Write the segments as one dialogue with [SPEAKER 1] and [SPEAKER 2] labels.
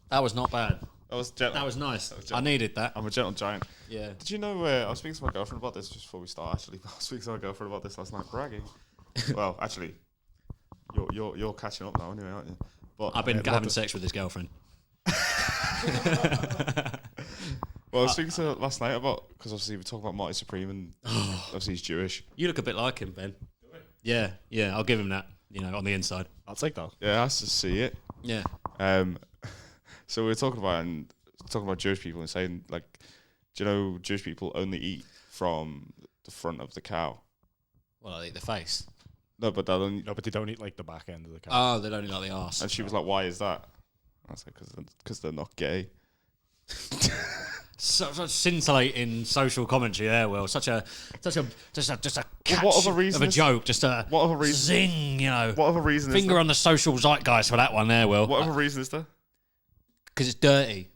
[SPEAKER 1] That was not bad.
[SPEAKER 2] That was gentle.
[SPEAKER 1] That was nice. I needed that.
[SPEAKER 2] I'm a gentle giant.
[SPEAKER 1] Yeah.
[SPEAKER 2] Did you know, I was speaking to my girlfriend about this just before we start, actually. I was speaking to my girlfriend about this last night, bragging. Well, actually, you're catching up now anyway, aren't you? But
[SPEAKER 1] I've been having sex with his girlfriend.
[SPEAKER 2] Well, I was speaking to her last night about, because obviously we talk about Marty Supreme and obviously he's Jewish.
[SPEAKER 1] You look a bit like him, Ben. Yeah, I'll give him that, on the inside.
[SPEAKER 3] I'll take that.
[SPEAKER 2] Yeah, I has to see it.
[SPEAKER 1] Yeah.
[SPEAKER 2] So we were talking about Jewish people and saying, like, do you know Jewish people only eat from the front of the cow?
[SPEAKER 1] Well, I eat the face.
[SPEAKER 2] No, but
[SPEAKER 3] they don't eat like the back end of the cow.
[SPEAKER 1] Oh, they don't eat like the arse.
[SPEAKER 2] And she was like, "Why is that?" I was like, "Because they're not gay."
[SPEAKER 1] Such scintillating social commentary there, Will. Just a catch
[SPEAKER 2] what other reason
[SPEAKER 1] of a joke. Just a
[SPEAKER 2] what other reason?
[SPEAKER 1] Zing,
[SPEAKER 2] What other reason?
[SPEAKER 1] Finger on the social zeitgeist for that one there, Will.
[SPEAKER 2] What other reason is there?
[SPEAKER 1] Because it's dirty.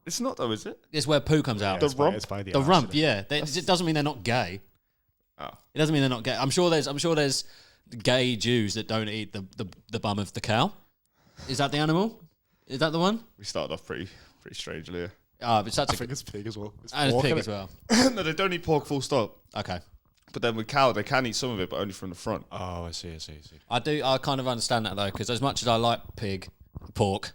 [SPEAKER 2] It's not though, is it?
[SPEAKER 1] It's where poo comes out.
[SPEAKER 2] The rump.
[SPEAKER 1] The rump, yeah. It doesn't mean they're not gay.
[SPEAKER 2] Oh.
[SPEAKER 1] It doesn't mean they're not gay. I'm sure there's gay Jews that don't eat the bum of the cow. Is that the animal? Is that the one?
[SPEAKER 2] We started off pretty strangely. Here.
[SPEAKER 1] Oh, but
[SPEAKER 3] I think it's pig as well. It's
[SPEAKER 1] pig as well.
[SPEAKER 2] No, they don't eat pork full stop.
[SPEAKER 1] Okay.
[SPEAKER 2] But then with cow, they can eat some of it, but only from the front.
[SPEAKER 3] Oh, I see.
[SPEAKER 1] I kind of understand that though, because as much as I like pork,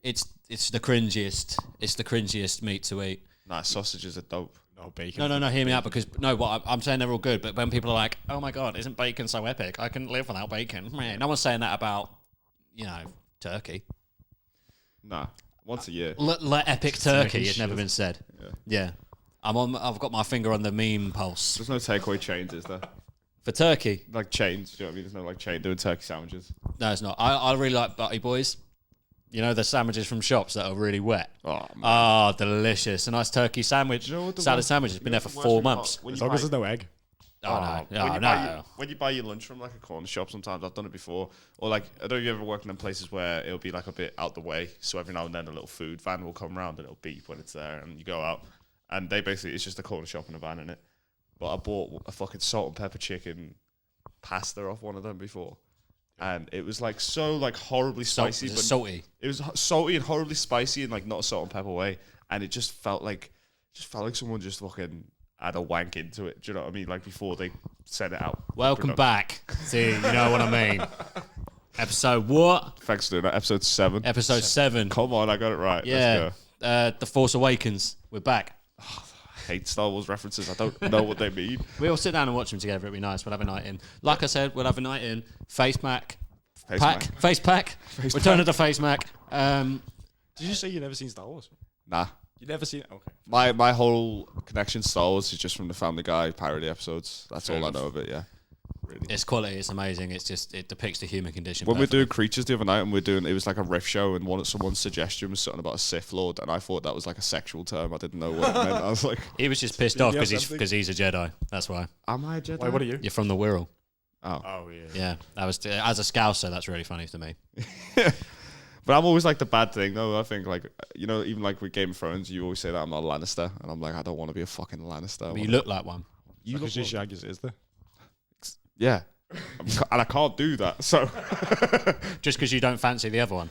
[SPEAKER 1] it's the cringiest. It's the cringiest meat to eat.
[SPEAKER 2] Nah, sausages are dope.
[SPEAKER 3] No bacon.
[SPEAKER 1] No. Hear me out, because what I'm saying, they're all good. But when people are like, "Oh my god, isn't bacon so epic? I couldn't live without bacon." Man, no one's saying that about turkey.
[SPEAKER 2] Nah, once a year.
[SPEAKER 1] Epic turkey has never been said. Yeah. I've got my finger on the meme pulse.
[SPEAKER 2] There's no takeaway chains, is there?
[SPEAKER 1] For turkey?
[SPEAKER 2] Like chains, do you know what I mean? There's no like chain doing turkey sandwiches.
[SPEAKER 1] No, it's not. I really like Butty Boys. You know, the sandwiches from shops that are really wet.
[SPEAKER 2] Oh, man.
[SPEAKER 1] Oh, delicious. A nice turkey sandwich. Salad sandwich. It's been there for 4 months.
[SPEAKER 3] As long as there's no egg.
[SPEAKER 1] Oh, no.
[SPEAKER 2] When you buy your lunch from like a corner shop, sometimes I've done it before, or like I don't know if you ever worked in them places where it'll be like a bit out the way, so every now and then a little food van will come around and it'll beep when it's there, and you go out, and they basically it's just a corner shop and a van in it. But I bought a fucking salt and pepper chicken pasta off one of them before, and it was like so like horribly spicy, but
[SPEAKER 1] salty.
[SPEAKER 2] It was salty and horribly spicy in like not a salt and pepper way, and it just felt like someone just fucking add a wank into it. Do you know what I mean? Like before they send it out.
[SPEAKER 1] Welcome back. See, you know what I mean. Episode what?
[SPEAKER 2] Thanks for doing that. Episode 7.
[SPEAKER 1] Episode 7.
[SPEAKER 2] Come on, I got it right.
[SPEAKER 1] Yeah.
[SPEAKER 2] Let's go.
[SPEAKER 1] The Force Awakens. We're back.
[SPEAKER 2] I hate Star Wars references. I don't know what they mean.
[SPEAKER 1] We'll sit down and watch them together. It'll be nice. We'll have a night in. Like I said, we'll have a night in. Face pack. Return of the face mac.
[SPEAKER 3] Did you say you never seen Star Wars?
[SPEAKER 2] Nah.
[SPEAKER 3] You never seen it? Okay.
[SPEAKER 2] My whole connection to Star Wars is just from the Family Guy parody episodes. That's
[SPEAKER 3] Fair
[SPEAKER 2] all
[SPEAKER 3] enough.
[SPEAKER 2] I know of it, yeah. Really.
[SPEAKER 1] It's quality. It's amazing. It depicts the human condition.
[SPEAKER 2] When we were
[SPEAKER 1] perfectly.
[SPEAKER 2] doing Creatures the other night and it was like a riff show, and someone's suggestion was something about a Sith Lord, and I thought that was like a sexual term. I didn't know what it meant. I was like...
[SPEAKER 1] He was just pissed off because he's a Jedi. That's why.
[SPEAKER 2] Am I a Jedi?
[SPEAKER 3] Why, what are you?
[SPEAKER 1] You're from the Wirral.
[SPEAKER 2] Oh.
[SPEAKER 3] Oh, yeah.
[SPEAKER 1] Yeah. That was as a Scouser, that's really funny to me.
[SPEAKER 2] But I'm always like the bad thing, though. I think, like, even like with Game of Thrones, you always say that I'm not a Lannister. And I'm like, I don't want to be a fucking Lannister.
[SPEAKER 1] But you look like one.
[SPEAKER 3] You look as shag as it is there.
[SPEAKER 2] Yeah. And I can't do that, so...
[SPEAKER 1] Just because you don't fancy the other one.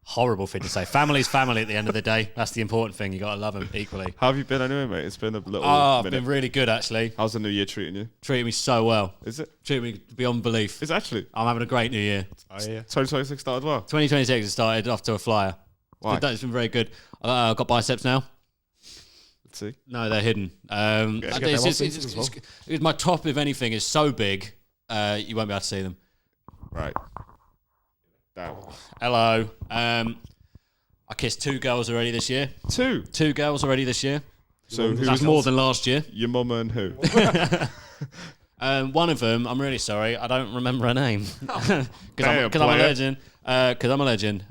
[SPEAKER 1] Horrible thing to say. Family's family at the end of the day. That's the important thing. You got to love them equally.
[SPEAKER 2] How have you been anyway, mate? It's been a little
[SPEAKER 1] I've
[SPEAKER 2] minute.
[SPEAKER 1] been really good, actually.
[SPEAKER 2] How's the new year treating you?
[SPEAKER 1] Treating me so well.
[SPEAKER 2] Is it?
[SPEAKER 1] Treating me beyond belief.
[SPEAKER 2] It's actually...
[SPEAKER 1] I'm having a great new year.
[SPEAKER 3] Oh, yeah.
[SPEAKER 2] 2026 started well.
[SPEAKER 1] 2026 has started off to a flyer.
[SPEAKER 2] Why?
[SPEAKER 1] It's been very good. I've got biceps now.
[SPEAKER 2] Let's see.
[SPEAKER 1] No, they're hidden. My top, if anything, is so big, you won't be able to see them.
[SPEAKER 2] Right. Damn.
[SPEAKER 1] Hello. I kissed 2 girls already this year.
[SPEAKER 2] 2?
[SPEAKER 1] 2 girls already this year.
[SPEAKER 2] So
[SPEAKER 1] That's more than last year.
[SPEAKER 2] Your mum and who?
[SPEAKER 1] One of them, I'm really sorry, I don't remember her name. Because I'm a legend.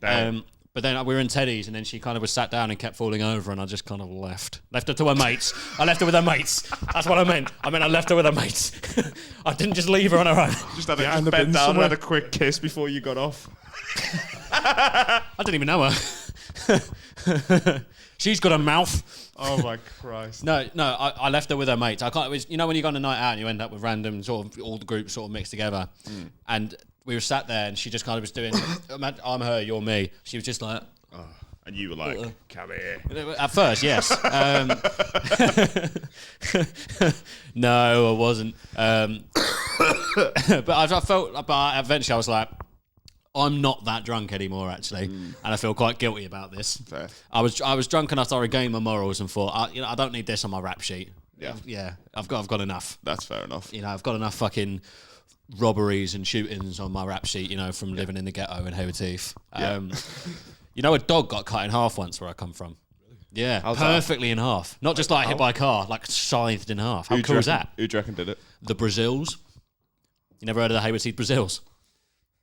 [SPEAKER 1] But then we were in Teddy's, and then she kind of was sat down and kept falling over, and I just kind of left her to her mates. I left her with her mates. That's what I meant. I left her with her mates. I didn't just leave her on her own.
[SPEAKER 2] Just bent down and had a quick kiss before you got off.
[SPEAKER 1] I didn't even know her. She's got a mouth.
[SPEAKER 2] Oh my Christ.
[SPEAKER 1] No, I left her with her mates. I can't. It was, when you go on a night out and you end up with random sort of all the groups sort of mixed together, and we were sat there and she just kind of was doing, I'm her, you're me. She was just like,
[SPEAKER 2] And you were like, come here.
[SPEAKER 1] At first, yes. No, I wasn't. But I felt, but eventually I was like, I'm not that drunk anymore, actually, and I feel quite guilty about this.
[SPEAKER 2] Fair.
[SPEAKER 1] I was drunk enough to regain my morals and thought, I don't need this on my rap sheet. Yeah. I've got enough.
[SPEAKER 2] That's fair enough.
[SPEAKER 1] I've got enough fucking robberies and shootings on my rap sheet. From living in the ghetto in Hayward Heath. A dog got cut in half once where I come from. Yeah,
[SPEAKER 2] How's
[SPEAKER 1] perfectly in half. Not just like hit by a car, like scythed in half. How cool is that?
[SPEAKER 2] Who do you reckon did it?
[SPEAKER 1] The Brazils. You never heard of the Hayward Heath Brazils?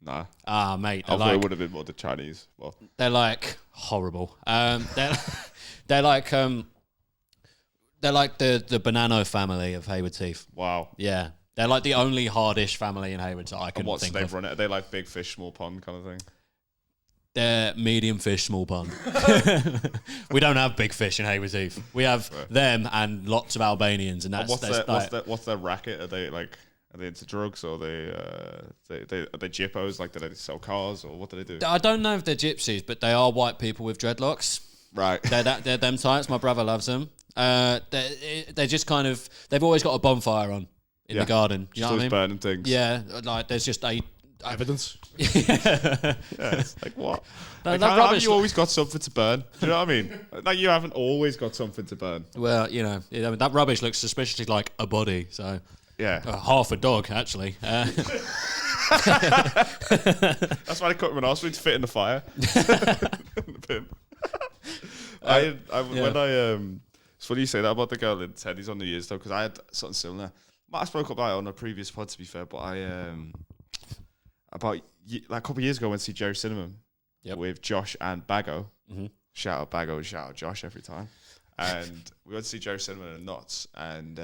[SPEAKER 2] Nah.
[SPEAKER 1] Ah, mate.
[SPEAKER 2] I thought it would have been more the Chinese. Well,
[SPEAKER 1] they're like horrible. They're like the Bonanno family of Hayward Heath.
[SPEAKER 2] wow.
[SPEAKER 1] Yeah, they're like the only hardish family in Hayward that I can
[SPEAKER 2] And what's
[SPEAKER 1] think
[SPEAKER 2] they
[SPEAKER 1] of.
[SPEAKER 2] run it? Are they like big fish, small pond kind of thing?
[SPEAKER 1] They're medium fish, small pond. We don't have big fish in Hayward Heath. We have them and lots of Albanians, and that's
[SPEAKER 2] What's their racket? Are they into drugs, or are they jippos? Like, do they sell cars, or what do they do?
[SPEAKER 1] I don't know if they're gypsies, but they are white people with dreadlocks.
[SPEAKER 2] Right.
[SPEAKER 1] They're them types. My brother loves them. They're just kind of. They've always got a bonfire on in the garden. You know what I mean?
[SPEAKER 2] Burning things.
[SPEAKER 1] Yeah, like there's just
[SPEAKER 3] Evidence.
[SPEAKER 2] Yeah, it's like what?
[SPEAKER 1] No,
[SPEAKER 2] Like,
[SPEAKER 1] that
[SPEAKER 2] how have
[SPEAKER 1] rubbish.
[SPEAKER 2] you always got something to burn? Do you know what I mean? Like, you haven't always got something to burn.
[SPEAKER 1] Well, that rubbish looks suspiciously like a body. So
[SPEAKER 2] Yeah.
[SPEAKER 1] half a dog, actually.
[SPEAKER 2] That's why they cut him off, so he'd fit in the fire. It's funny you say that about the girl in Teddy's on New Year's though, because I had something similar. I spoke about it on a previous pod, to be fair, but about a couple of years ago, I went to see Jerry Cinnamon with Josh and Bago. Mm-hmm. Shout out Bago and shout out Josh every time. And we went to see Jerry Cinnamon and Knots, and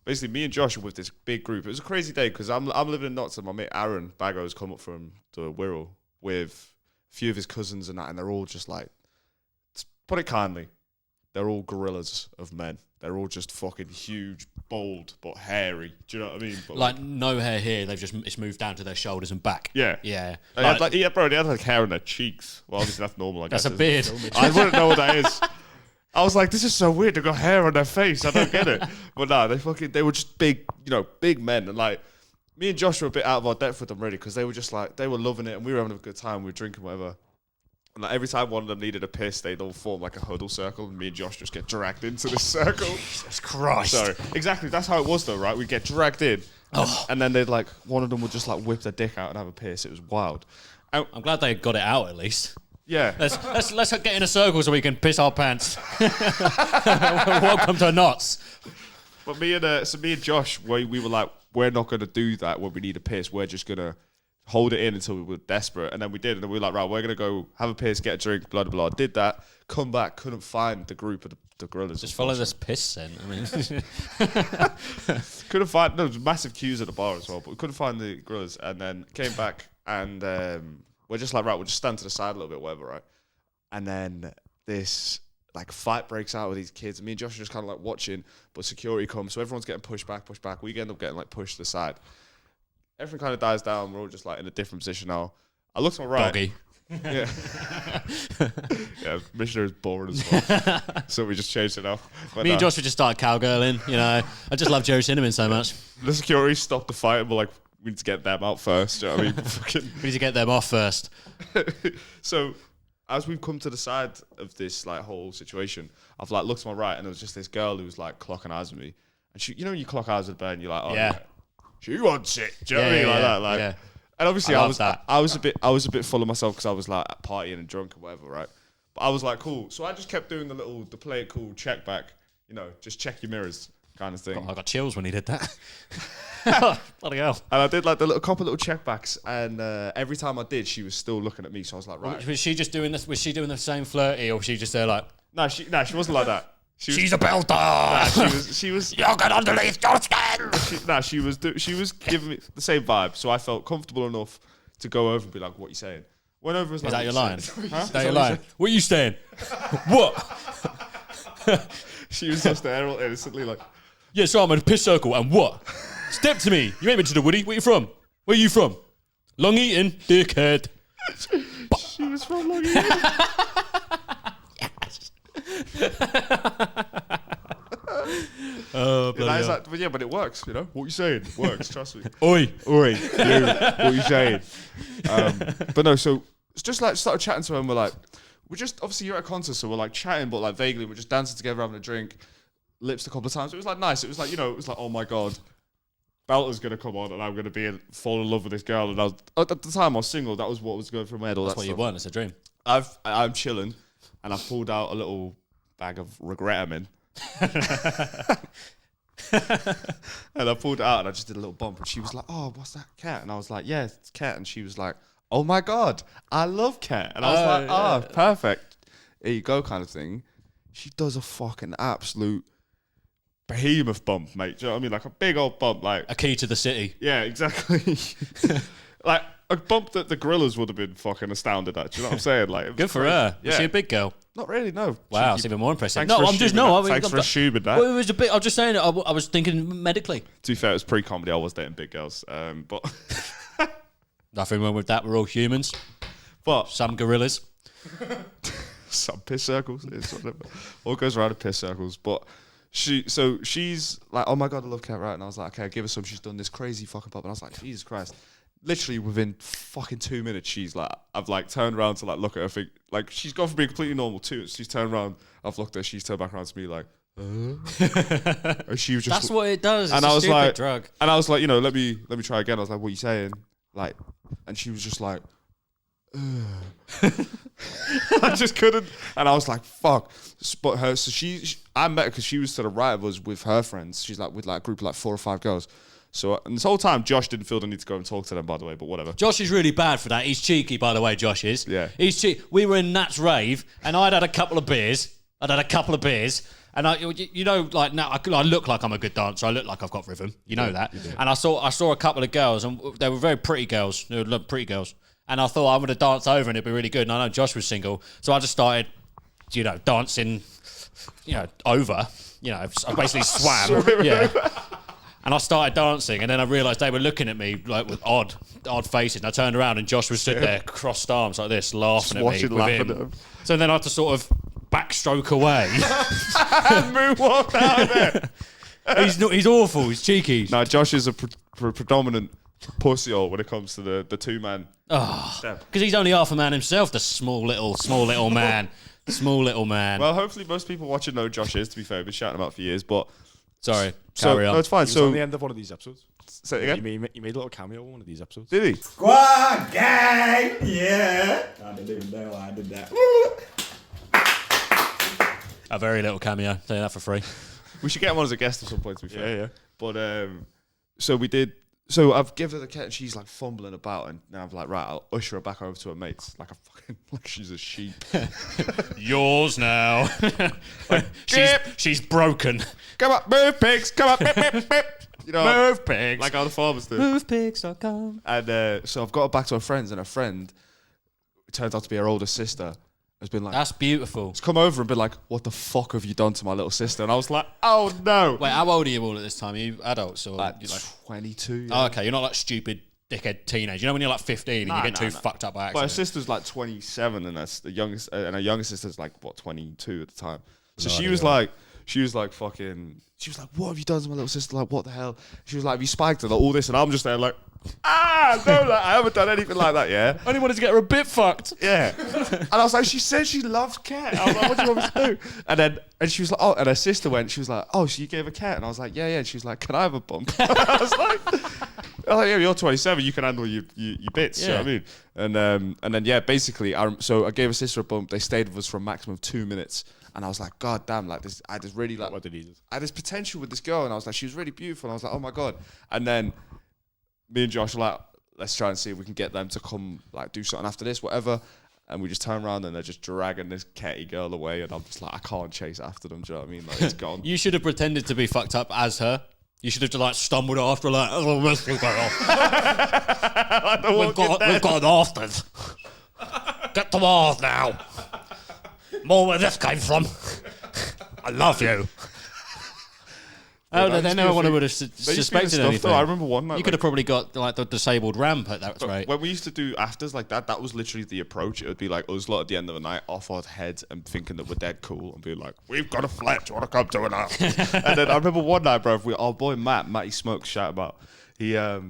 [SPEAKER 2] basically me and Josh were with this big group. It was a crazy day because I'm living in Knots, and my mate Aaron Bago has come up from the Wirral with a few of his cousins and that, and they're all just like, to put it kindly, they're all gorillas of men. They're all just fucking huge, bold, but hairy. Do you know what I mean? But
[SPEAKER 1] like no hair here. It's moved down to their shoulders and back.
[SPEAKER 2] Yeah.
[SPEAKER 1] Yeah.
[SPEAKER 2] They had they had like hair on their cheeks. Well, obviously that's normal, I guess.
[SPEAKER 1] That's a beard.
[SPEAKER 2] I wouldn't know what that is. I was like, this is so weird. They've got hair on their face. I don't get it. But no, they were just big, big men. And like, me and Josh were a bit out of our depth with them really, because they were just like, they were loving it and we were having a good time. We were drinking whatever. And like every time one of them needed a piss, they'd all form like a huddle circle, and me and Josh just get dragged into this circle.
[SPEAKER 1] Jesus Christ.
[SPEAKER 2] So exactly, that's how it was though, right? We'd get dragged in, and then they'd like, one of them would just like whip their dick out and have a piss. It was wild. And,
[SPEAKER 1] I'm glad they got it out at least.
[SPEAKER 2] yeah.
[SPEAKER 1] Let's get in a circle so we can piss our pants. Welcome to Knots.
[SPEAKER 2] But me and Josh, we were like, we're not going to do that when we need a piss. We're just going to hold it in until we were desperate. And then we did. And then we were like, right, we're going to go have a piss, get a drink, blah, blah, blah. Did that, come back, couldn't find the group of the gorillas.
[SPEAKER 1] Just follow this piss scent. I mean,
[SPEAKER 2] Couldn't find, there was massive queues at the bar as well, but we couldn't find the gorillas. And then came back and we're just like, right, we'll just stand to the side a little bit, whatever, right? And then this like fight breaks out with these kids. And me and Josh are just kind of like watching, but security comes. So everyone's getting pushed back. We end up getting like pushed to the side. Everything kind of dies down. We're all just like in a different position now. I look to my right.
[SPEAKER 1] doggy.
[SPEAKER 2] Yeah. Yeah, Missioner is bored as well. So we just changed it up. But
[SPEAKER 1] Me and Josh would just start cowgirling. I just love Jerry Cinnamon so much.
[SPEAKER 2] the security stopped the fight and we're like, we need to get them out first. Do you know what I mean? Fucking.
[SPEAKER 1] We need to get them off first.
[SPEAKER 2] So as we've come to the side of this like whole situation, I've like looked to my right and there was just this girl who was like clocking eyes with me. And she, when you clock eyes with her and you're like, oh yeah, she wants it. Do you know what I mean? Like that. Like, and obviously I was a bit full of myself because I was like partying and drunk or whatever, right? But I was like, cool. So I just kept doing the play it cool check back, just check your mirrors kind of thing.
[SPEAKER 1] I got chills when he did that. Bloody hell.
[SPEAKER 2] And I did like the couple little check backs, and every time I did, she was still looking at me. So I was like, right.
[SPEAKER 1] Was she just doing this? Was she doing the same flirty, or was she just there like?
[SPEAKER 2] No, she wasn't like that.
[SPEAKER 1] She's a belter.
[SPEAKER 2] Nah, she was.
[SPEAKER 1] You get underneath your skin.
[SPEAKER 2] She was giving me the same vibe. So I felt comfortable enough to go over and be like, "What you saying?" Went over and was
[SPEAKER 1] Is
[SPEAKER 2] like,
[SPEAKER 1] that your line?
[SPEAKER 2] Huh?
[SPEAKER 1] Is that your line? What are you saying? What?
[SPEAKER 2] She was just there all innocently like,
[SPEAKER 1] Yeah, so I'm in a piss circle, and what? Step to me. You ain't been to the Woody. Where you from? Where you from? Long Eaton, dickhead.
[SPEAKER 2] was from Long Eaton.
[SPEAKER 1] Oh,
[SPEAKER 2] And I was like, but yeah, but it works, you know? What you saying? Works, trust me.
[SPEAKER 1] Oi.
[SPEAKER 2] Oi, you, what you saying? But no, so it's just like started chatting to him. We're like, we're just, obviously you're at a concert, so we're like chatting, but like vaguely, we're just dancing together, having a drink, lips a couple of times. It was like nice. It was like, you know, it was like, oh my God, Belter's going to come on and I'm going to fall in love with this girl. And I was, at the time I was single, that was what was going through my head. All
[SPEAKER 1] That's
[SPEAKER 2] that
[SPEAKER 1] what
[SPEAKER 2] stuff.
[SPEAKER 1] you want. It's a dream.
[SPEAKER 2] I'm chilling and I pulled out a little bag of Regretamin. And I pulled it out and I just did a little bump and she was like, oh, what's that, cat? And I was like, yeah, it's cat. And she was like, oh my God, I love cat. And I was like, perfect. Here you go, kind of thing. She does a fucking absolute behemoth bump, mate. Do you know what I mean? Like a big old bump, like
[SPEAKER 1] A key to the city.
[SPEAKER 2] yeah, exactly. Like a bump that the Gorillas would have been fucking astounded at. Do you know what I'm saying? Like, it was
[SPEAKER 1] Good for
[SPEAKER 2] crazy.
[SPEAKER 1] her. Was
[SPEAKER 2] Yeah.
[SPEAKER 1] she a big girl?
[SPEAKER 2] Not really, no.
[SPEAKER 1] Wow,
[SPEAKER 2] Cheeky.
[SPEAKER 1] it's even more impressive.
[SPEAKER 2] Thanks
[SPEAKER 1] No,
[SPEAKER 2] for
[SPEAKER 1] I'm just
[SPEAKER 2] assuming
[SPEAKER 1] no.
[SPEAKER 2] that. Thanks for assuming that.
[SPEAKER 1] Well, it was a bit. I was just saying. I was thinking medically.
[SPEAKER 2] To be fair, it was pre-comedy. I was dating big girls, but
[SPEAKER 1] Nothing wrong with that. We're all humans.
[SPEAKER 2] but
[SPEAKER 1] Some gorillas.
[SPEAKER 2] some piss circles. It's whatever. All goes around in piss circles. But she's like, oh my God, I love cat, right? And I was like, okay, give her some. She's done this crazy fucking pop, and I was like, Jesus Christ. Literally within fucking 2 minutes, she's like, I've like turned around to like look at her. Think like she's gone from being completely normal too. She's turned around. I've looked at her. She's turned back around to me like, and she was just.
[SPEAKER 1] That's what it does. It's
[SPEAKER 2] and
[SPEAKER 1] a
[SPEAKER 2] I was
[SPEAKER 1] stupid
[SPEAKER 2] like,
[SPEAKER 1] drug.
[SPEAKER 2] and I was like, you know, let me try again. I was like, what are you saying? Like, and she was just like, I just couldn't. And I was like, fuck. But her, so I met her because she was to the right of us with her friends. She's like with like a group of like 4 or 5 girls. So and this whole time, Josh didn't feel the need to go and talk to them, by the way, but whatever.
[SPEAKER 1] Josh is really bad for that. He's cheeky, by the way, Josh is.
[SPEAKER 2] Yeah.
[SPEAKER 1] He's cheeky. We were in Nat's rave, and I'd had a couple of beers. And you know, like now I look like I'm a good dancer. I look like I've got rhythm. You know that. And I saw a couple of girls, and they were very pretty girls. They were pretty girls. And I thought I'm going to dance over, and it'd be really good. And I know Josh was single, so I just started, you know, dancing, you know, over. You know, I basically swam. Yeah. And I started dancing, and then I realised they were looking at me like with odd faces. And I turned around, and Josh was sitting there, crossed arms like this, laughing at me.
[SPEAKER 2] Watching,
[SPEAKER 1] with
[SPEAKER 2] laughing
[SPEAKER 1] him.
[SPEAKER 2] at him.
[SPEAKER 1] So then I had to sort of backstroke away.
[SPEAKER 2] Moonwalk out of there.
[SPEAKER 1] He's awful. He's cheeky.
[SPEAKER 2] No, Josh is a predominant pussy-hole when it comes to the 2-man.
[SPEAKER 1] Because he's only half a man himself. The small little man. Small little man.
[SPEAKER 2] Well, hopefully most people watching know who Josh is, to be fair. We've been shouting him out for years, but...
[SPEAKER 1] Sorry,
[SPEAKER 2] So,
[SPEAKER 1] carry on.
[SPEAKER 2] no, it's fine.
[SPEAKER 3] He was
[SPEAKER 2] So,
[SPEAKER 3] on the end of one of these episodes.
[SPEAKER 2] say it again.
[SPEAKER 3] He made a little cameo on one of these episodes.
[SPEAKER 2] Did he?
[SPEAKER 4] Squad gang, yeah. I didn't even know I did that.
[SPEAKER 1] A very little cameo. Say that for free.
[SPEAKER 2] We should get him on as a guest at some point, to be fair.
[SPEAKER 3] Yeah, yeah.
[SPEAKER 2] But, so we did... So I've given her the cat and she's like fumbling about, and now I'm like, right, I'll usher her back over to her mates like like she's a sheep.
[SPEAKER 1] Yours now. she's broken.
[SPEAKER 2] Come on, move pigs, come on, beep, beep, beep. You know,
[SPEAKER 1] Move pigs.
[SPEAKER 2] like how the farmers do.
[SPEAKER 1] Movepigs.com.
[SPEAKER 2] And so I've got her back to her friends, and her friend, it turns out to be her older sister, has been like,
[SPEAKER 1] That's beautiful.
[SPEAKER 2] has come over and been like, what the fuck have you done to my little sister? And I was like, oh no.
[SPEAKER 1] Wait, how old are you all at this time? Are you adults or
[SPEAKER 2] Like
[SPEAKER 1] you like?
[SPEAKER 2] 22.
[SPEAKER 1] Oh, okay, you're not like stupid dickhead teenage. You know when you're like 15 and you get too fucked up by
[SPEAKER 2] But her
[SPEAKER 1] accident.
[SPEAKER 2] sister's like 27, and that's the youngest, and her younger sister's like what 22 at the time. So
[SPEAKER 1] No
[SPEAKER 2] she
[SPEAKER 1] idea.
[SPEAKER 2] was like, what have you done to my little sister? Like, what the hell? She was like, have you spiked her? Like, all this, and I'm just there like, no, like, I haven't done anything like that. Yeah,
[SPEAKER 1] I only wanted to get her a bit fucked.
[SPEAKER 2] yeah. And I was like, she said she loves cat. I was like, what do you want me to do? And she was like, oh, and her sister went. She was like, oh, so you gave a cat? And I was like, yeah. And she was like, can I have a bump? I was like, yeah, you're 27. You can handle your bits. You know what I mean? And then yeah, basically, so I gave her sister a bump. They stayed with us for a maximum of 2 minutes. And I was like, God damn, like this, I just really like,
[SPEAKER 3] What did he do?
[SPEAKER 2] I had this potential with this girl, and I was like, she was really beautiful. And I was like, oh my God. And then me and Josh were like, let's try and see if we can get them to come like do something after this, whatever. And we just turn around and they're just dragging this catty girl away, and I'm just like, I can't chase after them. Do you know what I mean? Like, it's gone.
[SPEAKER 1] You should have pretended to be fucked up as her. You should have just like stumbled after like, oh, rescue girl. we've got an bastard. Get to Mars now. More where this came from. I love you. Oh,
[SPEAKER 2] that
[SPEAKER 1] then
[SPEAKER 2] used
[SPEAKER 1] no
[SPEAKER 2] to be a
[SPEAKER 1] one
[SPEAKER 2] thing.
[SPEAKER 1] would have
[SPEAKER 2] There used to be
[SPEAKER 1] suspected
[SPEAKER 2] stuff,
[SPEAKER 1] anything.
[SPEAKER 2] though. I remember one night.
[SPEAKER 1] You could have probably got like the disabled ramp at that rate.
[SPEAKER 2] When we used to do afters like that, that was literally the approach. It would be like us lot at the end of the night off our heads and thinking that we're dead cool and being like, we've got a flat, do you want to come to it now? And then I remember one night, bro, our boy Matty Smokes, shout about, Matt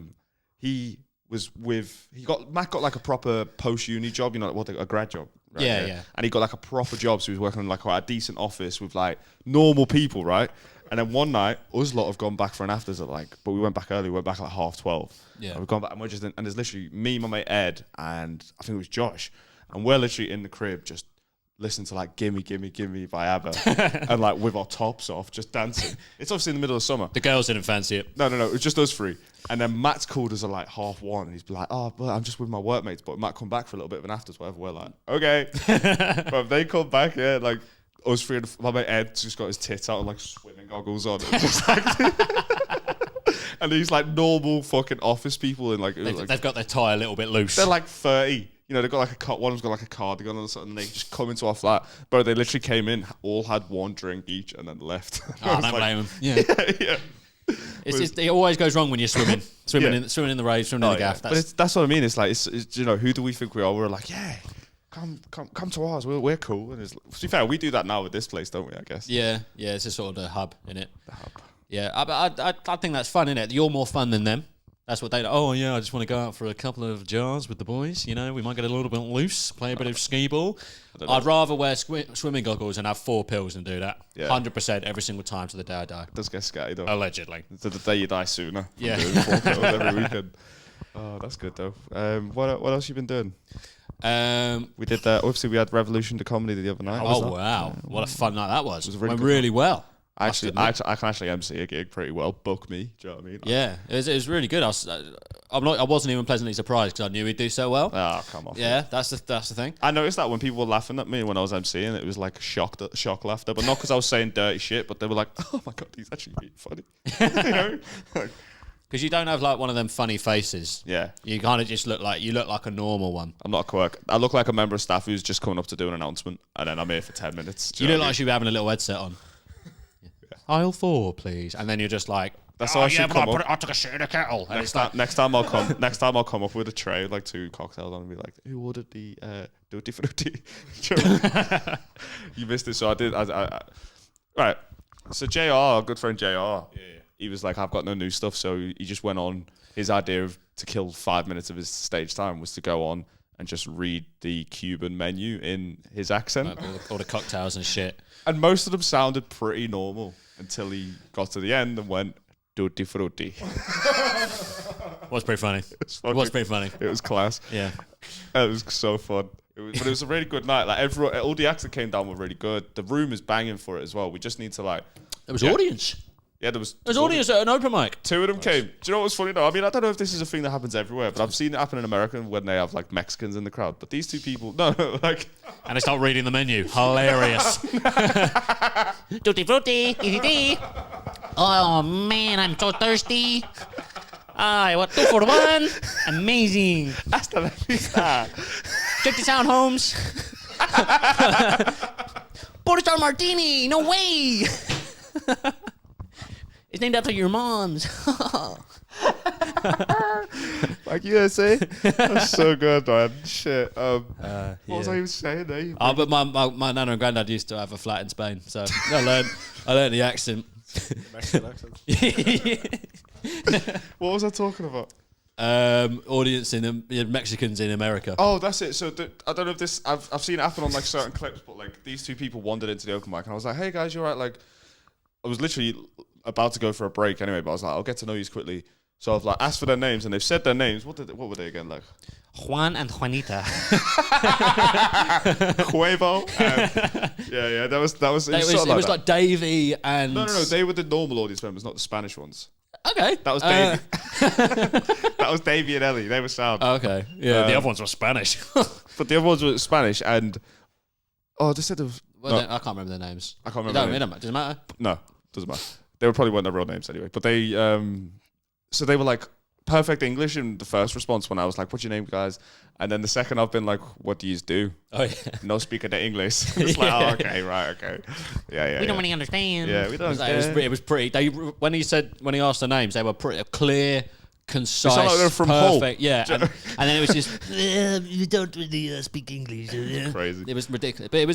[SPEAKER 2] got like a proper post-uni job, you know, a grad job. Right?
[SPEAKER 1] Yeah.
[SPEAKER 2] And he got like a proper job, so he was working in like quite a decent office with like normal people, right? And then one night, us lot have gone back for an afters at like, but we went back early, we went back at like 12:30.
[SPEAKER 1] Yeah.
[SPEAKER 2] And we've gone back and we're just and there's literally me, my mate Ed, and I think it was Josh. And we're literally in the crib just listening to like Gimme, Gimme, Gimme by ABBA and like with our tops off, just dancing. It's obviously in the middle of summer.
[SPEAKER 1] The girls didn't fancy it.
[SPEAKER 2] No, it was just us three. And then Matt's called us at like 1:30 and he's like, oh, but I'm just with my workmates. But Matt come back for a little bit of an afters, whatever. We're like, okay. But they come back, yeah, like us three, my mate Ed just got his tits out and like swimming goggles on. Just like and these like normal fucking office people in like
[SPEAKER 1] They've got their tie a little bit loose.
[SPEAKER 2] they're like 30. You know, they've got like one of them's got like a cardigan or something, and they just come into our flat. Bro, they literally came in, all had one drink each, and then left.
[SPEAKER 1] I don't blame them. Yeah.
[SPEAKER 2] yeah.
[SPEAKER 1] It always goes wrong when you're swimming. Swimming in the rave, swimming in the gaff.
[SPEAKER 2] But that's what I mean. It's like, it's you know, who do we think we are? We're like, yeah, come to ours. We're cool. And it's, to be fair, we do that now with this place, don't we? I guess.
[SPEAKER 1] Yeah. It's just sort of the hub, innit?
[SPEAKER 2] The hub.
[SPEAKER 1] Yeah, I think that's fun, innit? You're more fun than them. That's what they. Oh yeah, I just want to go out for a couple of jars with the boys. You know, we might get a little bit loose, play a bit of skee ball. I'd rather wear swimming goggles and have 4 pills than do that.
[SPEAKER 2] Yeah.
[SPEAKER 1] 100% every single time to the day I die.
[SPEAKER 2] It does get scatty though.
[SPEAKER 1] Allegedly.
[SPEAKER 2] To the day you die sooner.
[SPEAKER 1] Yeah.
[SPEAKER 2] Doing 4 pills every weekend. Oh, that's good though. What else you been doing? We did that. Obviously, we had Revolution to Comedy the other night.
[SPEAKER 1] Oh wow, what a fun night that was.
[SPEAKER 2] It was really
[SPEAKER 1] Went
[SPEAKER 2] good.
[SPEAKER 1] really well.
[SPEAKER 2] I can actually MC a gig pretty well. Book me. Do you know what I mean?
[SPEAKER 1] Yeah, it was really good. I wasn't even pleasantly surprised because I knew he'd do so well.
[SPEAKER 2] Ah, come on.
[SPEAKER 1] Yeah, that's the thing.
[SPEAKER 2] I noticed that when people were laughing at me when I was MCing, it was like shock laughter, but not because I was saying dirty shit, but they were like, "Oh my god, he's actually really funny." You know?
[SPEAKER 1] Because you don't have like one of them funny faces.
[SPEAKER 2] Yeah.
[SPEAKER 1] You kind of just look like a normal one.
[SPEAKER 2] I'm not a quirk. I look like a member of staff who's just coming up to do an announcement, and then I'm here for 10 minutes.
[SPEAKER 1] You look like you should be having a little headset on. Aisle 4, please. And then you're just like,
[SPEAKER 2] that's how I should come up.
[SPEAKER 1] I took a shit in a kettle. And
[SPEAKER 2] Next time I'll come up with a tray, like 2 cocktails on, and be like, "Who ordered the Tutti Frutti?" You missed it, so I did. Right. So JR, our good friend JR, he was like, "I've got no new stuff," so he just went on. His idea to kill 5 minutes of his stage time was to go on and just read the Cuban menu in his accent.
[SPEAKER 1] all the cocktails and shit.
[SPEAKER 2] And most of them sounded pretty normal until he got to the end and went, Tutti Frutti.
[SPEAKER 1] Was pretty funny. It was pretty funny.
[SPEAKER 2] It was class.
[SPEAKER 1] Yeah.
[SPEAKER 2] It was so fun. But it was a really good night. Like everyone, all the acts that came down were really good. The room is banging for it as well. We just need to like...
[SPEAKER 1] There was audience.
[SPEAKER 2] Yeah, there was
[SPEAKER 1] audience at an open mic.
[SPEAKER 2] 2 of them came. Do you know what was funny though? I mean, I don't know if this is a thing that happens everywhere, but I've seen it happen in America when they have like Mexicans in the crowd. But these 2 people, no, like...
[SPEAKER 1] And they start reading the menu. Hilarious. Tutti frutti. Oh man, I'm so thirsty. I want 2 for 1. Amazing.
[SPEAKER 2] Hasta la vista.
[SPEAKER 1] Check this out, Holmes. Porter Martini. No way. It's named after your mom's.
[SPEAKER 2] Like USA. That's so good, man. Shit. What was I even saying there?
[SPEAKER 1] But my nana and granddad used to have a flat in Spain, so I learned the accent.
[SPEAKER 3] Mexican accent.
[SPEAKER 2] What was I talking about?
[SPEAKER 1] Audience in Mexicans in America.
[SPEAKER 2] Oh, that's it. So I don't know if this. I've seen it happen on like certain clips, but like these 2 people wandered into the open mic, and I was like, "Hey guys, you alright?" Like, I was literally about to go for a break anyway, but I was like, "I'll get to know you quickly." So I've like asked for their names, and they've said their names. What were they again? Like
[SPEAKER 1] Juan and Juanita.
[SPEAKER 2] Huevo. Yeah. That was.
[SPEAKER 1] It was like Davey and
[SPEAKER 2] No. They were the normal audience members, not the Spanish ones.
[SPEAKER 1] Okay.
[SPEAKER 2] That was Davey. That was Davey and Ellie. They were sound.
[SPEAKER 1] Okay. Yeah. The other ones were Spanish.
[SPEAKER 2] But the other ones were Spanish, and they said there was.
[SPEAKER 1] Well,
[SPEAKER 2] No.
[SPEAKER 1] I can't remember their names.
[SPEAKER 2] I can't remember.
[SPEAKER 1] Does it matter?
[SPEAKER 2] No, doesn't matter. They probably weren't their real names anyway. But they, so they were like, perfect English in the first response when I was like, "What's your name, guys?" And then the second I've been like, "What do you do?"
[SPEAKER 1] Oh yeah.
[SPEAKER 2] No speaker the English. It's like, oh, okay, right, okay, yeah.
[SPEAKER 1] We don't really understand.
[SPEAKER 2] Yeah, we don't.
[SPEAKER 1] It was pretty. When he asked the names, they were pretty clear, concise,
[SPEAKER 2] like they're from Hull.
[SPEAKER 1] perfect. Yeah, and then it was just you don't really speak English.
[SPEAKER 2] Crazy.
[SPEAKER 1] It was ridiculous, but it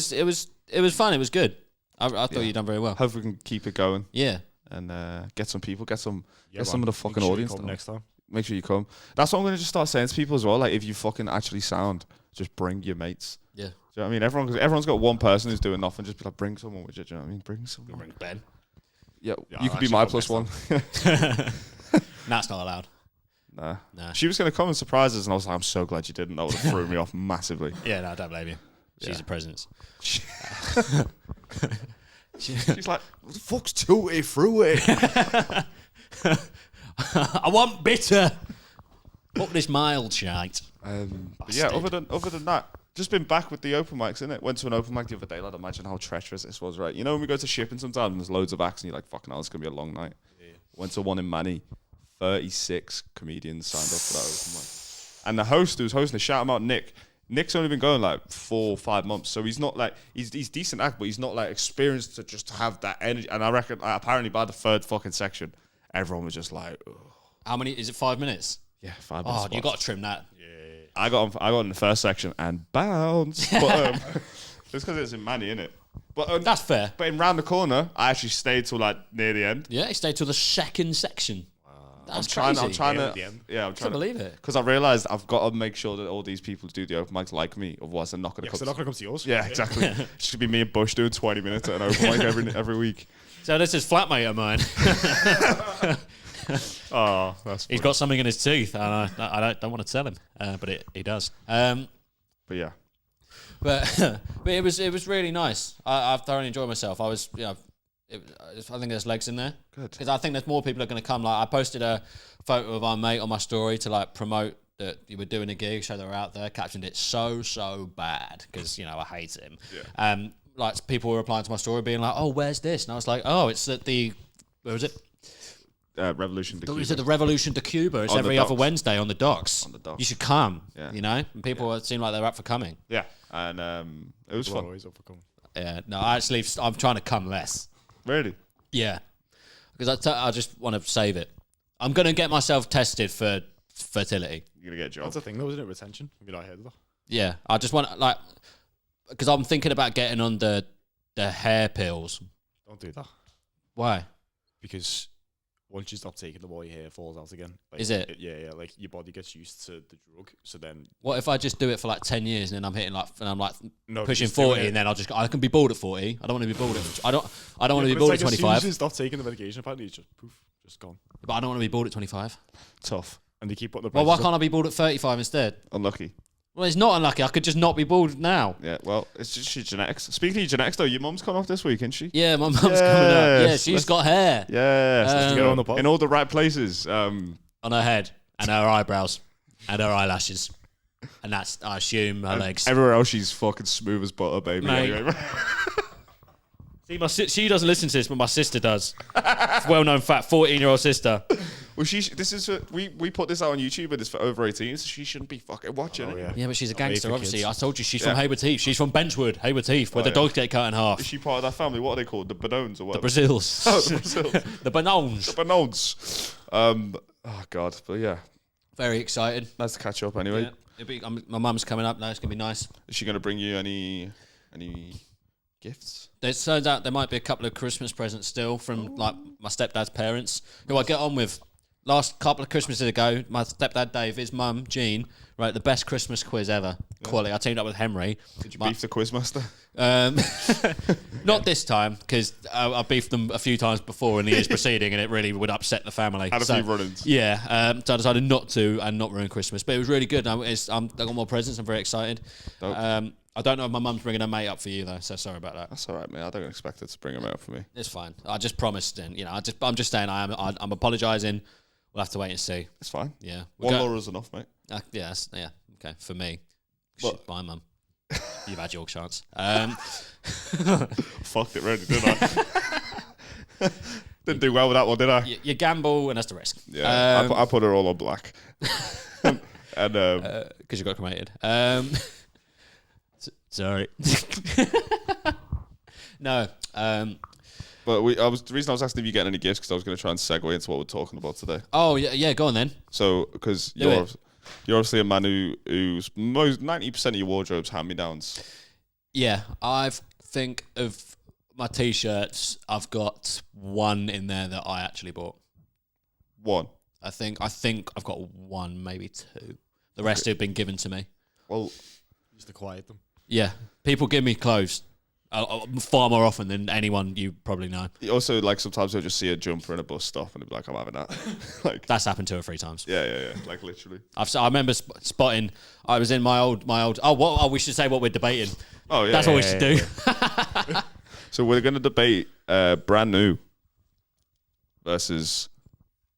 [SPEAKER 1] was fun. It was good. I thought you'd done very well.
[SPEAKER 2] Hope we can keep it going.
[SPEAKER 1] Yeah,
[SPEAKER 2] and get some people, get some
[SPEAKER 3] Man,
[SPEAKER 2] of the fucking audience
[SPEAKER 3] next time.
[SPEAKER 2] Make sure you come. That's what I'm gonna just start saying to people as well. Like, if you fucking actually sound, just bring your mates.
[SPEAKER 1] yeah.
[SPEAKER 2] Do you know what I mean? Everyone's got one person who's doing nothing. Just be like, bring someone with you. Do you know what I mean? Bring someone.
[SPEAKER 1] Bring Ben.
[SPEAKER 2] Yeah,
[SPEAKER 3] Yeah,
[SPEAKER 2] you
[SPEAKER 3] I'll
[SPEAKER 2] could be
[SPEAKER 3] actually
[SPEAKER 2] my
[SPEAKER 3] come
[SPEAKER 2] plus one.
[SPEAKER 1] That's not allowed.
[SPEAKER 2] Nah.
[SPEAKER 1] Nah.
[SPEAKER 2] She was gonna come and surprise us, and I was like, I'm so glad you didn't. That would have threw me off massively.
[SPEAKER 1] Yeah, no, I don't blame you. She's a presence.
[SPEAKER 2] She's like, what the fuck's tutti through it?
[SPEAKER 1] I want bitter. Up this mild shite.
[SPEAKER 2] But yeah, other than that, just been back with the open mics, innit? Went to an open mic the other day. Like, imagine how treacherous this was, right? You know when we go to shipping sometimes and there's loads of acts and you're like, fucking hell, it's going to be a long night. Yeah. Went to one in Manny. 36 comedians signed up for that open mic. And the host who was hosting it, shout him out, Nick. Nick's only been going like 4 or 5 months, so he's not like he's decent act, but he's not like experienced to just have that energy. And I reckon apparently by the third fucking section, everyone was just like, ugh.
[SPEAKER 1] How many? Is it 5 minutes?
[SPEAKER 2] Yeah, 5 minutes.
[SPEAKER 1] Oh, you got to trim that.
[SPEAKER 2] I got in the first section and bounced. But just because it's in Manny, innit? But
[SPEAKER 1] That's fair.
[SPEAKER 2] But in round the corner, I actually stayed till like near the end.
[SPEAKER 1] Yeah, he stayed till the second section. That's
[SPEAKER 2] I'm
[SPEAKER 1] crazy.
[SPEAKER 2] trying
[SPEAKER 3] Yeah,
[SPEAKER 2] to.
[SPEAKER 3] at the end.
[SPEAKER 2] Yeah, I'm
[SPEAKER 1] I
[SPEAKER 2] trying
[SPEAKER 1] can't
[SPEAKER 2] to
[SPEAKER 1] believe it.
[SPEAKER 2] because I realised I've got to make sure that all these people who do the open mics like me. Otherwise, they're not going to
[SPEAKER 3] Because
[SPEAKER 2] come.
[SPEAKER 3] they're not going to come to yours.
[SPEAKER 2] Yeah, exactly. It should be me and Bush doing 20 minutes at an open mic every week.
[SPEAKER 1] So this is flatmate of mine.
[SPEAKER 2] Oh, that's
[SPEAKER 1] He's
[SPEAKER 2] funny.
[SPEAKER 1] got something in his teeth, and I don't want to tell him, but he does.
[SPEAKER 2] But yeah,
[SPEAKER 1] But it was really nice. I've thoroughly enjoyed myself. I was, I think there's legs in there.
[SPEAKER 2] Good.
[SPEAKER 1] Because I think there's more people are going to come. Like, I posted a photo of our mate on my story to like promote that you were doing a gig, so they were out there. Captioned it so bad because I hate him.
[SPEAKER 2] Yeah.
[SPEAKER 1] Like people were replying to my story being like, "Oh, where's this?" And I was like, "Oh, it's at the where was it?
[SPEAKER 2] Revolution.
[SPEAKER 1] It was at the Revolution de Cuba. It's
[SPEAKER 2] On the
[SPEAKER 1] every other
[SPEAKER 2] docks.
[SPEAKER 1] Wednesday on the docks.
[SPEAKER 2] On the docks.
[SPEAKER 1] You should come.
[SPEAKER 2] Yeah.
[SPEAKER 1] And people seem like they're up for coming.
[SPEAKER 2] Yeah, and it was
[SPEAKER 3] Well,
[SPEAKER 2] fun.
[SPEAKER 3] always up for coming.
[SPEAKER 1] Yeah. No, I'm trying to come less.
[SPEAKER 2] Really.
[SPEAKER 1] Yeah, because I just want to save it. I'm going to get myself tested for fertility.
[SPEAKER 2] You're gonna get a job.
[SPEAKER 3] That's the thing, though, isn't it? Retention. Have you not heard of that?
[SPEAKER 1] Yeah, I just want because I'm thinking about getting on the hair pills.
[SPEAKER 3] Don't do that.
[SPEAKER 1] Why?
[SPEAKER 3] Because once you stop taking them, all your hair falls out again. Like,
[SPEAKER 1] Is it?
[SPEAKER 3] Yeah. Like your body gets used to the drug, so then
[SPEAKER 1] What if I just do it for like 10 years and then I'm hitting and I'm like
[SPEAKER 3] no,
[SPEAKER 1] pushing
[SPEAKER 3] just doing
[SPEAKER 1] 40
[SPEAKER 3] it.
[SPEAKER 1] and then I can be bald at 40. I don't want to be bald at I don't want to be
[SPEAKER 3] But
[SPEAKER 1] bald
[SPEAKER 3] it's
[SPEAKER 1] at
[SPEAKER 3] like as soon
[SPEAKER 1] 25.
[SPEAKER 3] as you stop taking the medication, apparently it's just poof, just gone.
[SPEAKER 1] But I don't want to be bald at 25.
[SPEAKER 2] Tough.
[SPEAKER 3] And they keep putting the
[SPEAKER 1] Well, why
[SPEAKER 3] prices up.
[SPEAKER 1] can't I be bald at 35 instead?
[SPEAKER 2] Unlucky.
[SPEAKER 1] Well, it's not unlucky. I could just not be bald now.
[SPEAKER 2] Yeah. Well, it's just your genetics. Speaking of your genetics, though, your mum's coming off this week, isn't she?
[SPEAKER 1] Yeah, my mum's coming up. Yeah,
[SPEAKER 2] Yes,
[SPEAKER 1] she's
[SPEAKER 2] let's-
[SPEAKER 1] got hair
[SPEAKER 2] Yes. let's
[SPEAKER 1] Um,
[SPEAKER 2] go.
[SPEAKER 3] on the pod.
[SPEAKER 2] In all the right places.
[SPEAKER 1] on her head and her eyebrows and her eyelashes. And that's, I assume, her legs.
[SPEAKER 2] Everywhere else, she's fucking smooth as butter, baby.
[SPEAKER 1] Mate.
[SPEAKER 2] Anyway.
[SPEAKER 1] See, she doesn't listen to this, but my sister does. Well-known fact, 14-year-old sister.
[SPEAKER 2] Well, we put this out on YouTube, but it's for over 18, so she shouldn't be fucking watching it.
[SPEAKER 3] yeah.
[SPEAKER 1] Yeah, but she's a gangster,
[SPEAKER 3] for
[SPEAKER 1] obviously.
[SPEAKER 3] kids.
[SPEAKER 1] I told you she's
[SPEAKER 2] Yeah.
[SPEAKER 1] from Hayward Heath. She's from Benchwood, Hayward Heath, where the
[SPEAKER 2] yeah.
[SPEAKER 1] dogs get cut in half.
[SPEAKER 2] Is she part of that family? What are they called? The Bonones or what?
[SPEAKER 1] The Brazils.
[SPEAKER 2] Oh, the Brazils.
[SPEAKER 1] The Banones.
[SPEAKER 2] Bonones. Oh, God. But yeah,
[SPEAKER 1] Very excited.
[SPEAKER 2] nice to catch up anyway.
[SPEAKER 1] Yeah. My mum's coming up now. It's going to be nice.
[SPEAKER 2] Is she going to bring you any gifts?
[SPEAKER 1] It turns out there might be a couple of Christmas presents still from like my stepdad's parents, who I get on with. Last couple of Christmases ago, my stepdad Dave, his mum Jean, wrote the best Christmas quiz ever. Quality. I teamed up with Henry.
[SPEAKER 2] Did you beef the quizmaster?
[SPEAKER 1] Not this time, because I beefed them a few times before in the years preceding, and it really would upset the family.
[SPEAKER 2] Had a few run-ins.
[SPEAKER 1] Yeah, so I decided not to and not ruin Christmas. But it was really good. I got more presents. I'm very excited.
[SPEAKER 2] Dope.
[SPEAKER 1] I don't know if my mum's bringing her mate up for you though, so sorry about that.
[SPEAKER 2] That's all right, mate. I don't expect her to bring them out for me.
[SPEAKER 1] It's fine. I just promised, and I'm just saying I'm apologising. We'll have to wait and see.
[SPEAKER 2] It's fine.
[SPEAKER 1] Yeah,
[SPEAKER 2] One Laura's enough, mate.
[SPEAKER 1] yeah, okay for me.
[SPEAKER 2] But-
[SPEAKER 1] Shit, bye, mum. You've had your chance.
[SPEAKER 2] Fucked it ready, didn't I? Didn't do well with that one, did I?
[SPEAKER 1] You gamble, and that's the risk.
[SPEAKER 2] Yeah, I put her all on black. And
[SPEAKER 1] because you got cremated. Sorry. No.
[SPEAKER 2] but the reason I was asking if you get any gifts because I was going to try and segue into what we're talking about today.
[SPEAKER 1] Oh yeah, go on then.
[SPEAKER 2] So because you're obviously a man who's most 90% of your wardrobe's hand-me-downs.
[SPEAKER 1] Yeah, I think of my t-shirts. I've got one in there that I actually bought.
[SPEAKER 2] One.
[SPEAKER 1] I think I've got one, maybe two. The rest have been given to me.
[SPEAKER 2] Well,
[SPEAKER 3] Just to quiet them.
[SPEAKER 1] Yeah, people give me clothes far more often than anyone you probably know.
[SPEAKER 2] also like sometimes they'll just see a jumper in a bus stop and they'll be like, I'm having that. Like
[SPEAKER 1] That's happened 2 or 3 times.
[SPEAKER 2] yeah, like literally.
[SPEAKER 1] I remember spotting. I was in my old. Oh, we should say what we're debating.
[SPEAKER 2] Oh yeah,
[SPEAKER 1] That's what we should do.
[SPEAKER 2] So we're going to debate brand new versus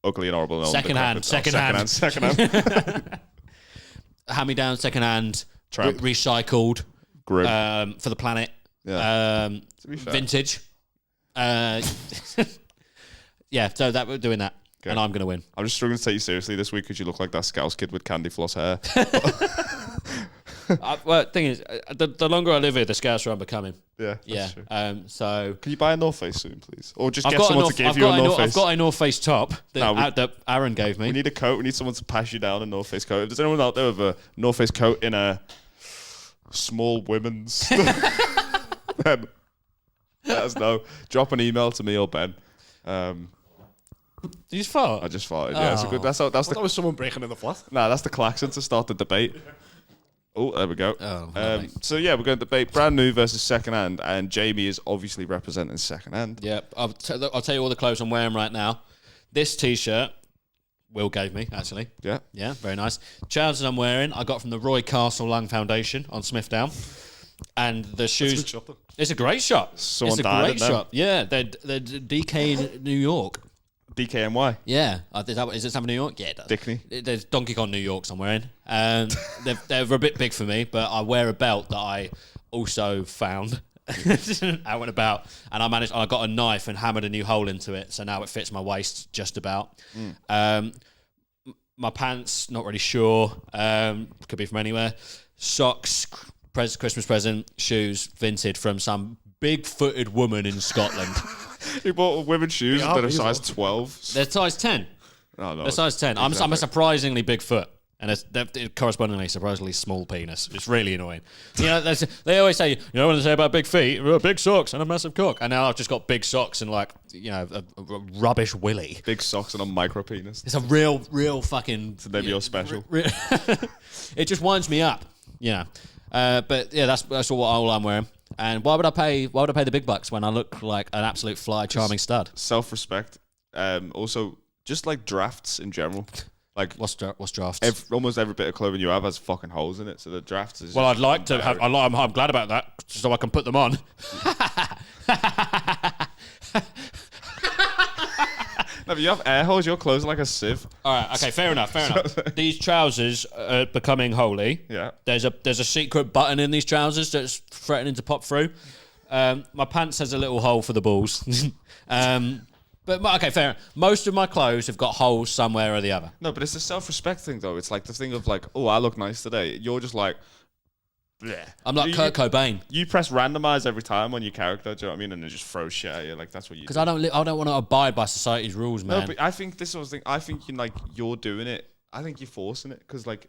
[SPEAKER 2] ugly and horrible. And
[SPEAKER 1] Secondhand. Hand me down, secondhand, recycled,
[SPEAKER 2] Grim.
[SPEAKER 1] for the planet.
[SPEAKER 2] Yeah. To be fair.
[SPEAKER 1] Vintage. Yeah, so that we're doing that,
[SPEAKER 2] Okay.
[SPEAKER 1] and I'm going to win.
[SPEAKER 2] I'm just struggling to take you seriously this week because you look like that Scouse kid with candy floss hair.
[SPEAKER 1] Well, the thing is, the longer I live here, the scarcer I'm becoming.
[SPEAKER 2] Yeah.
[SPEAKER 1] Yeah.
[SPEAKER 2] True.
[SPEAKER 1] So
[SPEAKER 2] Can you buy a North Face soon, please? Or just
[SPEAKER 1] I've
[SPEAKER 2] get
[SPEAKER 1] got
[SPEAKER 2] someone to give you a North Face.
[SPEAKER 1] I've got a North Face top that Aaron gave me.
[SPEAKER 2] We need a coat. We need someone to pass you down a North Face coat. If there's anyone out there with a North Face coat in a small women's, then let us know. Drop an email to me or Ben.
[SPEAKER 1] You just fart?
[SPEAKER 2] I just farted. Yeah, it's a good. That's
[SPEAKER 3] That was someone breaking in the flat.
[SPEAKER 2] that's the klaxon to start the debate. Oh, there we go.
[SPEAKER 1] Oh, lovely.
[SPEAKER 2] So yeah, we're going to debate brand new versus second hand, and Jamie is obviously representing second hand.
[SPEAKER 1] Yeah, I'll tell you all the clothes I'm wearing right now. This t-shirt, Will gave me, actually.
[SPEAKER 2] Yeah.
[SPEAKER 1] Yeah, very nice. Trousers I'm wearing, I got from the Roy Castle Lung Foundation on Smithdown. And the shoes...
[SPEAKER 3] Good shop, though.
[SPEAKER 1] It's a great shop.
[SPEAKER 2] Someone
[SPEAKER 1] it's a
[SPEAKER 2] died
[SPEAKER 1] great
[SPEAKER 2] in them.
[SPEAKER 1] shop. Yeah, they're DK in New York.
[SPEAKER 2] DKNY.
[SPEAKER 1] Yeah. Is it something New York? Yeah, it does.
[SPEAKER 2] Dickney.
[SPEAKER 1] There's Donkey Kong New Yorks I'm wearing. They're a bit big for me, but I wear a belt that I also found out and about. And I got a knife and hammered a new hole into it, so now it fits my waist just about. My pants, not really sure. Could be from anywhere. Socks, Christmas present, shoes, vintage from some big-footed woman in Scotland.
[SPEAKER 2] He bought women's shoes
[SPEAKER 3] Yeah,
[SPEAKER 2] that are
[SPEAKER 3] these
[SPEAKER 2] size
[SPEAKER 3] are-
[SPEAKER 2] 12.
[SPEAKER 1] They're size 10.
[SPEAKER 2] Oh, no.
[SPEAKER 1] They're size 10. I'm a surprisingly big foot. And they're correspondingly surprisingly small penis. It's really annoying. You know, they always say, you know what they say about big feet? Big socks and a massive cock. And now I've just got big socks and a rubbish willy.
[SPEAKER 2] Big socks and a micro penis.
[SPEAKER 1] It's a real fucking...
[SPEAKER 2] So maybe you're special.
[SPEAKER 1] It just winds me up, you know. But yeah, that's all I'm wearing. And why would I pay the big bucks when I look like an absolute fly, charming stud?
[SPEAKER 2] Self-respect. Also, just like drafts in general. Like
[SPEAKER 1] What's drafts?
[SPEAKER 2] almost every bit of clothing you have has fucking holes in it. So the drafts is...
[SPEAKER 1] Well, I'd like to have... I'm glad about that, so I can put them on.
[SPEAKER 2] No, but you have air holes. Your clothes are like a sieve.
[SPEAKER 1] All right, okay, fair enough. These trousers are becoming holy.
[SPEAKER 2] Yeah.
[SPEAKER 1] There's a secret button in these trousers that's threatening to pop through. My pants has a little hole for the balls. But okay, fair enough. Most of my clothes have got holes somewhere or the other.
[SPEAKER 2] No, but it's a self-respect thing, though. It's like the thing of like, oh, I look nice today. You're just like... Bleh.
[SPEAKER 1] I'm like Kurt Cobain.
[SPEAKER 2] You press randomize every time on your character, do you know what I mean? And it just throws shit at you. Like, that's what you do.
[SPEAKER 1] Because I don't want to abide by society's rules, man.
[SPEAKER 2] No, but I think this was the thing. I think you're doing it. I think you're forcing it because like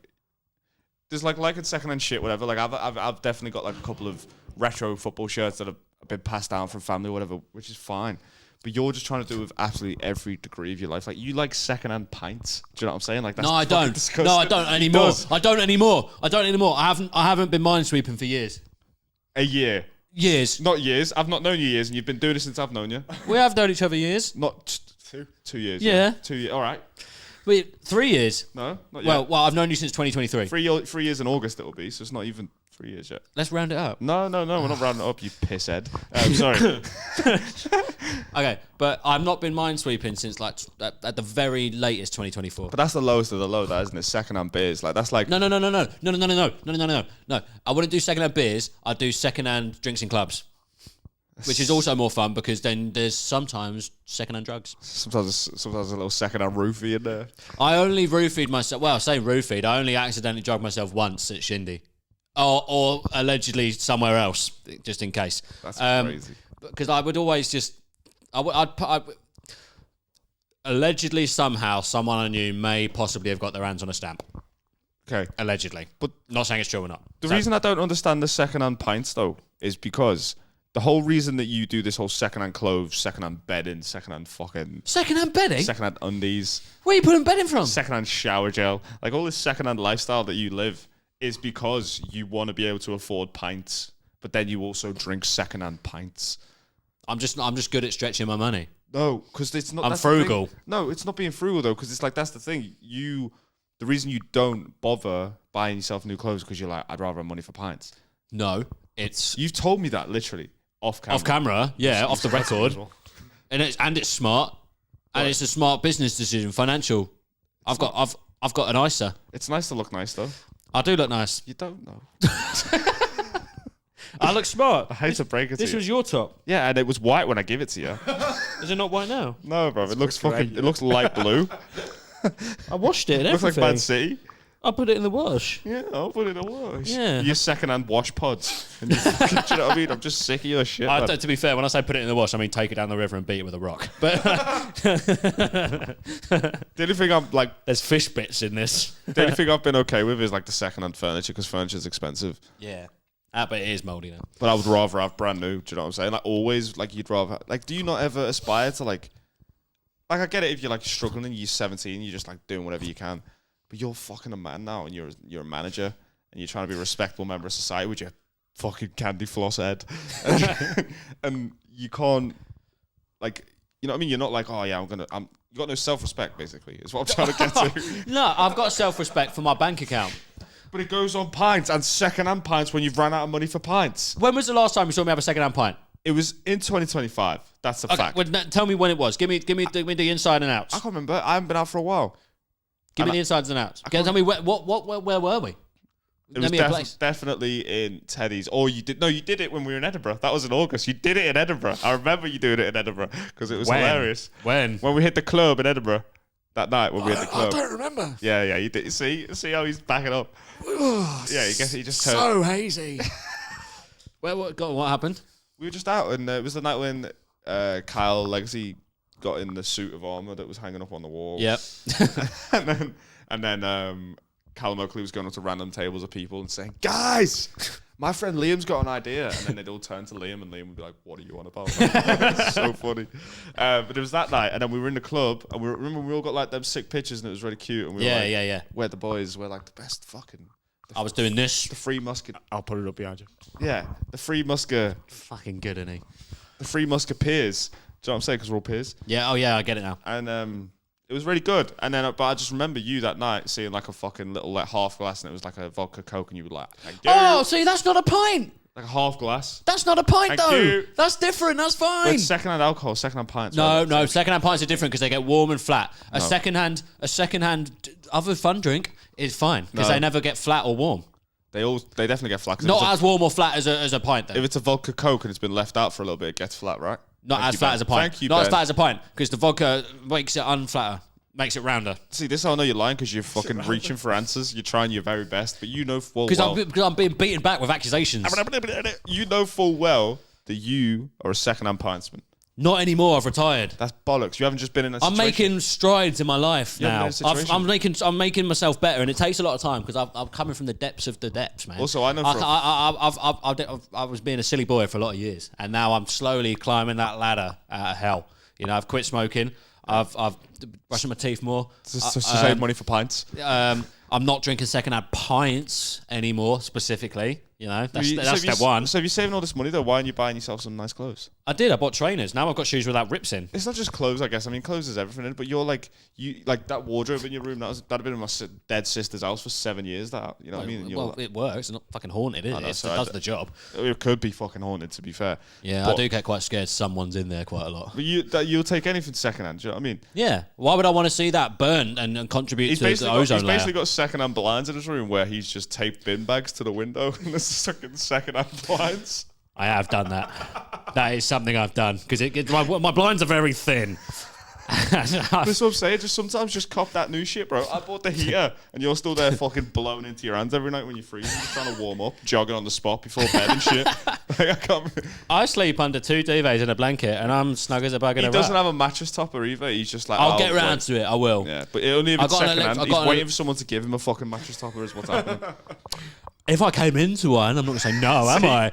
[SPEAKER 2] there's like in secondhand shit, whatever. Like I've definitely got like a couple of retro football shirts that have been passed down from family, or whatever, which is fine. But you're just trying to do it with absolutely every degree of your life. Like you like secondhand pints. Do you know what I'm saying? Like that's
[SPEAKER 1] No, I don't.
[SPEAKER 2] disgusting.
[SPEAKER 1] No, I don't anymore.
[SPEAKER 2] Does.
[SPEAKER 1] I don't anymore. I haven't been minesweeping for years.
[SPEAKER 2] A year,
[SPEAKER 1] Years.
[SPEAKER 2] not years. I've not known you years, and you've been doing it since I've known you.
[SPEAKER 1] We have known each other years.
[SPEAKER 2] Not 2 years.
[SPEAKER 1] Yeah.
[SPEAKER 2] 2 years. All right.
[SPEAKER 1] Wait, 3 years.
[SPEAKER 2] No, not yet.
[SPEAKER 1] Well, I've known you since 2023.
[SPEAKER 2] 3 years in August it'll be. So it's not even 3 years yet.
[SPEAKER 1] Let's round it up.
[SPEAKER 2] No, we're not rounding it up, you pisshead. I'm sorry.
[SPEAKER 1] Okay, but I've not been minesweeping since like at the very latest 2024.
[SPEAKER 2] But that's the lowest of the low, that isn't it? Secondhand beers, like that's like
[SPEAKER 1] No. I wouldn't do secondhand beers. I'd do secondhand drinks in clubs. which is also more fun because then there's sometimes secondhand drugs.
[SPEAKER 2] Sometimes a little secondhand roofie in there.
[SPEAKER 1] I only roofied myself. Well, I say roofied. I only accidentally drugged myself once at Shindy, or allegedly somewhere else, just in case.
[SPEAKER 2] That's crazy.
[SPEAKER 1] Because I would always just, allegedly somehow someone I knew may possibly have got their hands on a stamp.
[SPEAKER 2] Okay.
[SPEAKER 1] Allegedly, but not saying it's true or not.
[SPEAKER 2] The reason I don't understand the secondhand pints though is because the whole reason that you do this whole secondhand clothes, secondhand bedding, secondhand
[SPEAKER 1] bedding,
[SPEAKER 2] secondhand undies,
[SPEAKER 1] where are you putting bedding from?
[SPEAKER 2] secondhand shower gel, like all this secondhand lifestyle that you live is because you want to be able to afford pints, but then you also drink secondhand pints.
[SPEAKER 1] I'm just good at stretching my money.
[SPEAKER 2] No, because it's not.
[SPEAKER 1] I'm frugal.
[SPEAKER 2] No, it's not being frugal though, because it's like that's the thing. The reason you don't bother buying yourself new clothes because you're like, I'd rather have money for pints.
[SPEAKER 1] No, it's
[SPEAKER 2] You've told me that literally off camera.
[SPEAKER 1] off camera, yeah, off the record, and it's smart, and it's a smart business decision, financial. I've got an ISA.
[SPEAKER 2] It's nice to look nice though.
[SPEAKER 1] I do look nice.
[SPEAKER 2] You don't know.
[SPEAKER 1] I look smart.
[SPEAKER 2] I hate to break it to
[SPEAKER 1] This
[SPEAKER 2] you.
[SPEAKER 1] was your top.
[SPEAKER 2] Yeah, and it was white when I give it to you.
[SPEAKER 1] Is it not white now?
[SPEAKER 2] No, bro, it looks light blue.
[SPEAKER 1] I washed it and
[SPEAKER 2] Looks like
[SPEAKER 1] everything.
[SPEAKER 2] Man City.
[SPEAKER 1] I put it in the wash.
[SPEAKER 2] Yeah, I'll put it in a wash.
[SPEAKER 1] Yeah.
[SPEAKER 2] Your secondhand wash pods. And do you know what I mean? I'm just sick of your shit. Man.
[SPEAKER 1] To be fair, when I say put it in the wash, I mean take it down the river and beat it with a rock. But
[SPEAKER 2] The only thing I'm like,
[SPEAKER 1] there's fish bits in this.
[SPEAKER 2] the only thing I've been okay with is like the secondhand furniture because furniture's expensive.
[SPEAKER 1] Yeah. But it is mouldy now.
[SPEAKER 2] But I would rather have brand new. Do you know what I'm saying? Like always, like you'd rather. Like, do you not ever aspire to like I get it if you're like struggling, and you're 17, you're just like doing whatever you can. But you're fucking a man now, and you're a manager, and you're trying to be a respectable member of society with your fucking candy floss head, and you can't like, you know what I mean? You're not like, oh yeah, you got no self-respect basically. Is what I'm trying to get to.
[SPEAKER 1] No, I've got self-respect for my bank account.
[SPEAKER 2] But it goes on pints and second-hand pints when you've run out of money for pints.
[SPEAKER 1] When was the last time you saw me have a second-hand pint?
[SPEAKER 2] It was in 2025. That's a fact.
[SPEAKER 1] Well, tell me when it was. Give me the inside and outs.
[SPEAKER 2] I can't remember. I haven't been out for a while.
[SPEAKER 1] Give me the insides and outs. Tell me where were we?
[SPEAKER 2] It was definitely in Teddy's. Or you did it when we were in Edinburgh. That was in August. You did it in Edinburgh. I remember you doing it in Edinburgh because it was hilarious.
[SPEAKER 1] When
[SPEAKER 2] we hit the club in Edinburgh that night when we hit the club.
[SPEAKER 3] I don't remember.
[SPEAKER 2] Yeah, you did. See how he's backing up. Yeah, he just turned.
[SPEAKER 3] So hazy.
[SPEAKER 1] what happened?
[SPEAKER 2] We were just out, and it was the night when Kyle Legacy got in the suit of armor that was hanging up on the wall.
[SPEAKER 1] Yep.
[SPEAKER 2] and then Callum Oakley was going up to random tables of people and saying, "Guys, my friend Liam's got an idea." And then they'd all turn to Liam, and Liam would be like, "What are you on about?" It's so funny. But it was that night, and then we were in the club, and remember we all got like them sick pictures, and it was really cute. And we were like,
[SPEAKER 1] yeah.
[SPEAKER 2] We're the boys. We're like the best fucking.
[SPEAKER 1] I was doing this.
[SPEAKER 2] The Free Musket.
[SPEAKER 3] I'll put it up behind you.
[SPEAKER 2] Yeah, the Free Musker.
[SPEAKER 1] Fucking good, isn't he?
[SPEAKER 2] The Free Musketeers. Do you know what I'm saying? Because we're all peers.
[SPEAKER 1] Yeah. Oh yeah, I get it now.
[SPEAKER 2] And it was really good. And then, but I just remember you that night seeing like a fucking little like half glass, and it was like a vodka Coke, and you were like,
[SPEAKER 1] "Oh, see, that's not a pint.
[SPEAKER 2] Like a half glass.
[SPEAKER 1] That's not a pint,
[SPEAKER 2] Thank
[SPEAKER 1] though.
[SPEAKER 2] you.
[SPEAKER 1] That's different. That's
[SPEAKER 2] But
[SPEAKER 1] fine."
[SPEAKER 2] it's secondhand alcohol, secondhand pints.
[SPEAKER 1] No,
[SPEAKER 2] right?
[SPEAKER 1] secondhand pints are different because they get warm and flat. A secondhand other fun drink is fine because
[SPEAKER 2] No.
[SPEAKER 1] they never get flat or warm.
[SPEAKER 2] They definitely get flat.
[SPEAKER 1] Not as warm or flat as a pint, though.
[SPEAKER 2] If it's a vodka Coke and it's been left out for a little bit, it gets flat, right?
[SPEAKER 1] Not
[SPEAKER 2] Thank
[SPEAKER 1] as
[SPEAKER 2] you,
[SPEAKER 1] flat
[SPEAKER 2] Ben.
[SPEAKER 1] as a pint.
[SPEAKER 2] Thank you,
[SPEAKER 1] Not
[SPEAKER 2] Ben.
[SPEAKER 1] as flat as a pint because the vodka makes it unflatter, makes it rounder.
[SPEAKER 2] See, this is how I know you're lying because you're fucking reaching for answers. You're trying your very best, but you know full well.
[SPEAKER 1] Because I'm being beaten back with accusations.
[SPEAKER 2] You know full well that you are a secondhand pintsman.
[SPEAKER 1] Not anymore. I've retired.
[SPEAKER 2] That's bollocks. You haven't just been in a
[SPEAKER 1] I'm
[SPEAKER 2] situation.
[SPEAKER 1] making strides in my life
[SPEAKER 2] You haven't
[SPEAKER 1] now.
[SPEAKER 2] been in a situation.
[SPEAKER 1] I'm making myself better, and it takes a lot of time because I'm coming from the depths of the depths, man.
[SPEAKER 2] Also, I know for
[SPEAKER 1] I was being a silly boy for a lot of years, and now I'm slowly climbing that ladder out of hell. You know, I've quit smoking. I've brushing my teeth more.
[SPEAKER 2] to save money for pints.
[SPEAKER 1] I'm not drinking secondhand pints anymore, specifically. You know, that's step
[SPEAKER 2] you,
[SPEAKER 1] one.
[SPEAKER 2] So if you're saving all this money, though, why aren't you buying yourself some nice clothes?
[SPEAKER 1] I did. I bought trainers. Now I've got shoes without rips in.
[SPEAKER 2] It's not just clothes, I guess. I mean, clothes is everything in it, but you're like, that wardrobe in your room, that'd have been in my dead sister's house for 7 years, that, you know what I mean? And
[SPEAKER 1] Well, it works. It's not fucking haunted, is it? It does the job.
[SPEAKER 2] It could be fucking haunted, to be fair.
[SPEAKER 1] Yeah,
[SPEAKER 2] but,
[SPEAKER 1] I do get quite scared someone's in there quite a lot.
[SPEAKER 2] But you'll take anything secondhand, do you know what I mean?
[SPEAKER 1] Yeah. Why would I want to see that burn and contribute to the ozone layer?
[SPEAKER 2] He's basically got secondhand blinds in his room where he's just taped bin bags to the window and there's fucking secondhand blinds.
[SPEAKER 1] I have done that. That is something I've done because my blinds are very thin.
[SPEAKER 2] That's what I'm saying. Just sometimes just cop that new shit, bro. I bought the heater, and you're still there fucking blowing into your hands every night when you're freezing, just trying to warm up, jogging on the spot before bed and shit. Like, I can't.
[SPEAKER 1] I sleep under 2 duvets and a blanket, and I'm snug as a bug in a rat.
[SPEAKER 2] He doesn't have a mattress topper either. He's just like,
[SPEAKER 1] I'll get round to it. I will.
[SPEAKER 2] Yeah, but only if it's secondhand. He's waiting for someone to give him a fucking mattress topper. Is what's happening.
[SPEAKER 1] If I came into one, I'm not gonna say no, am I?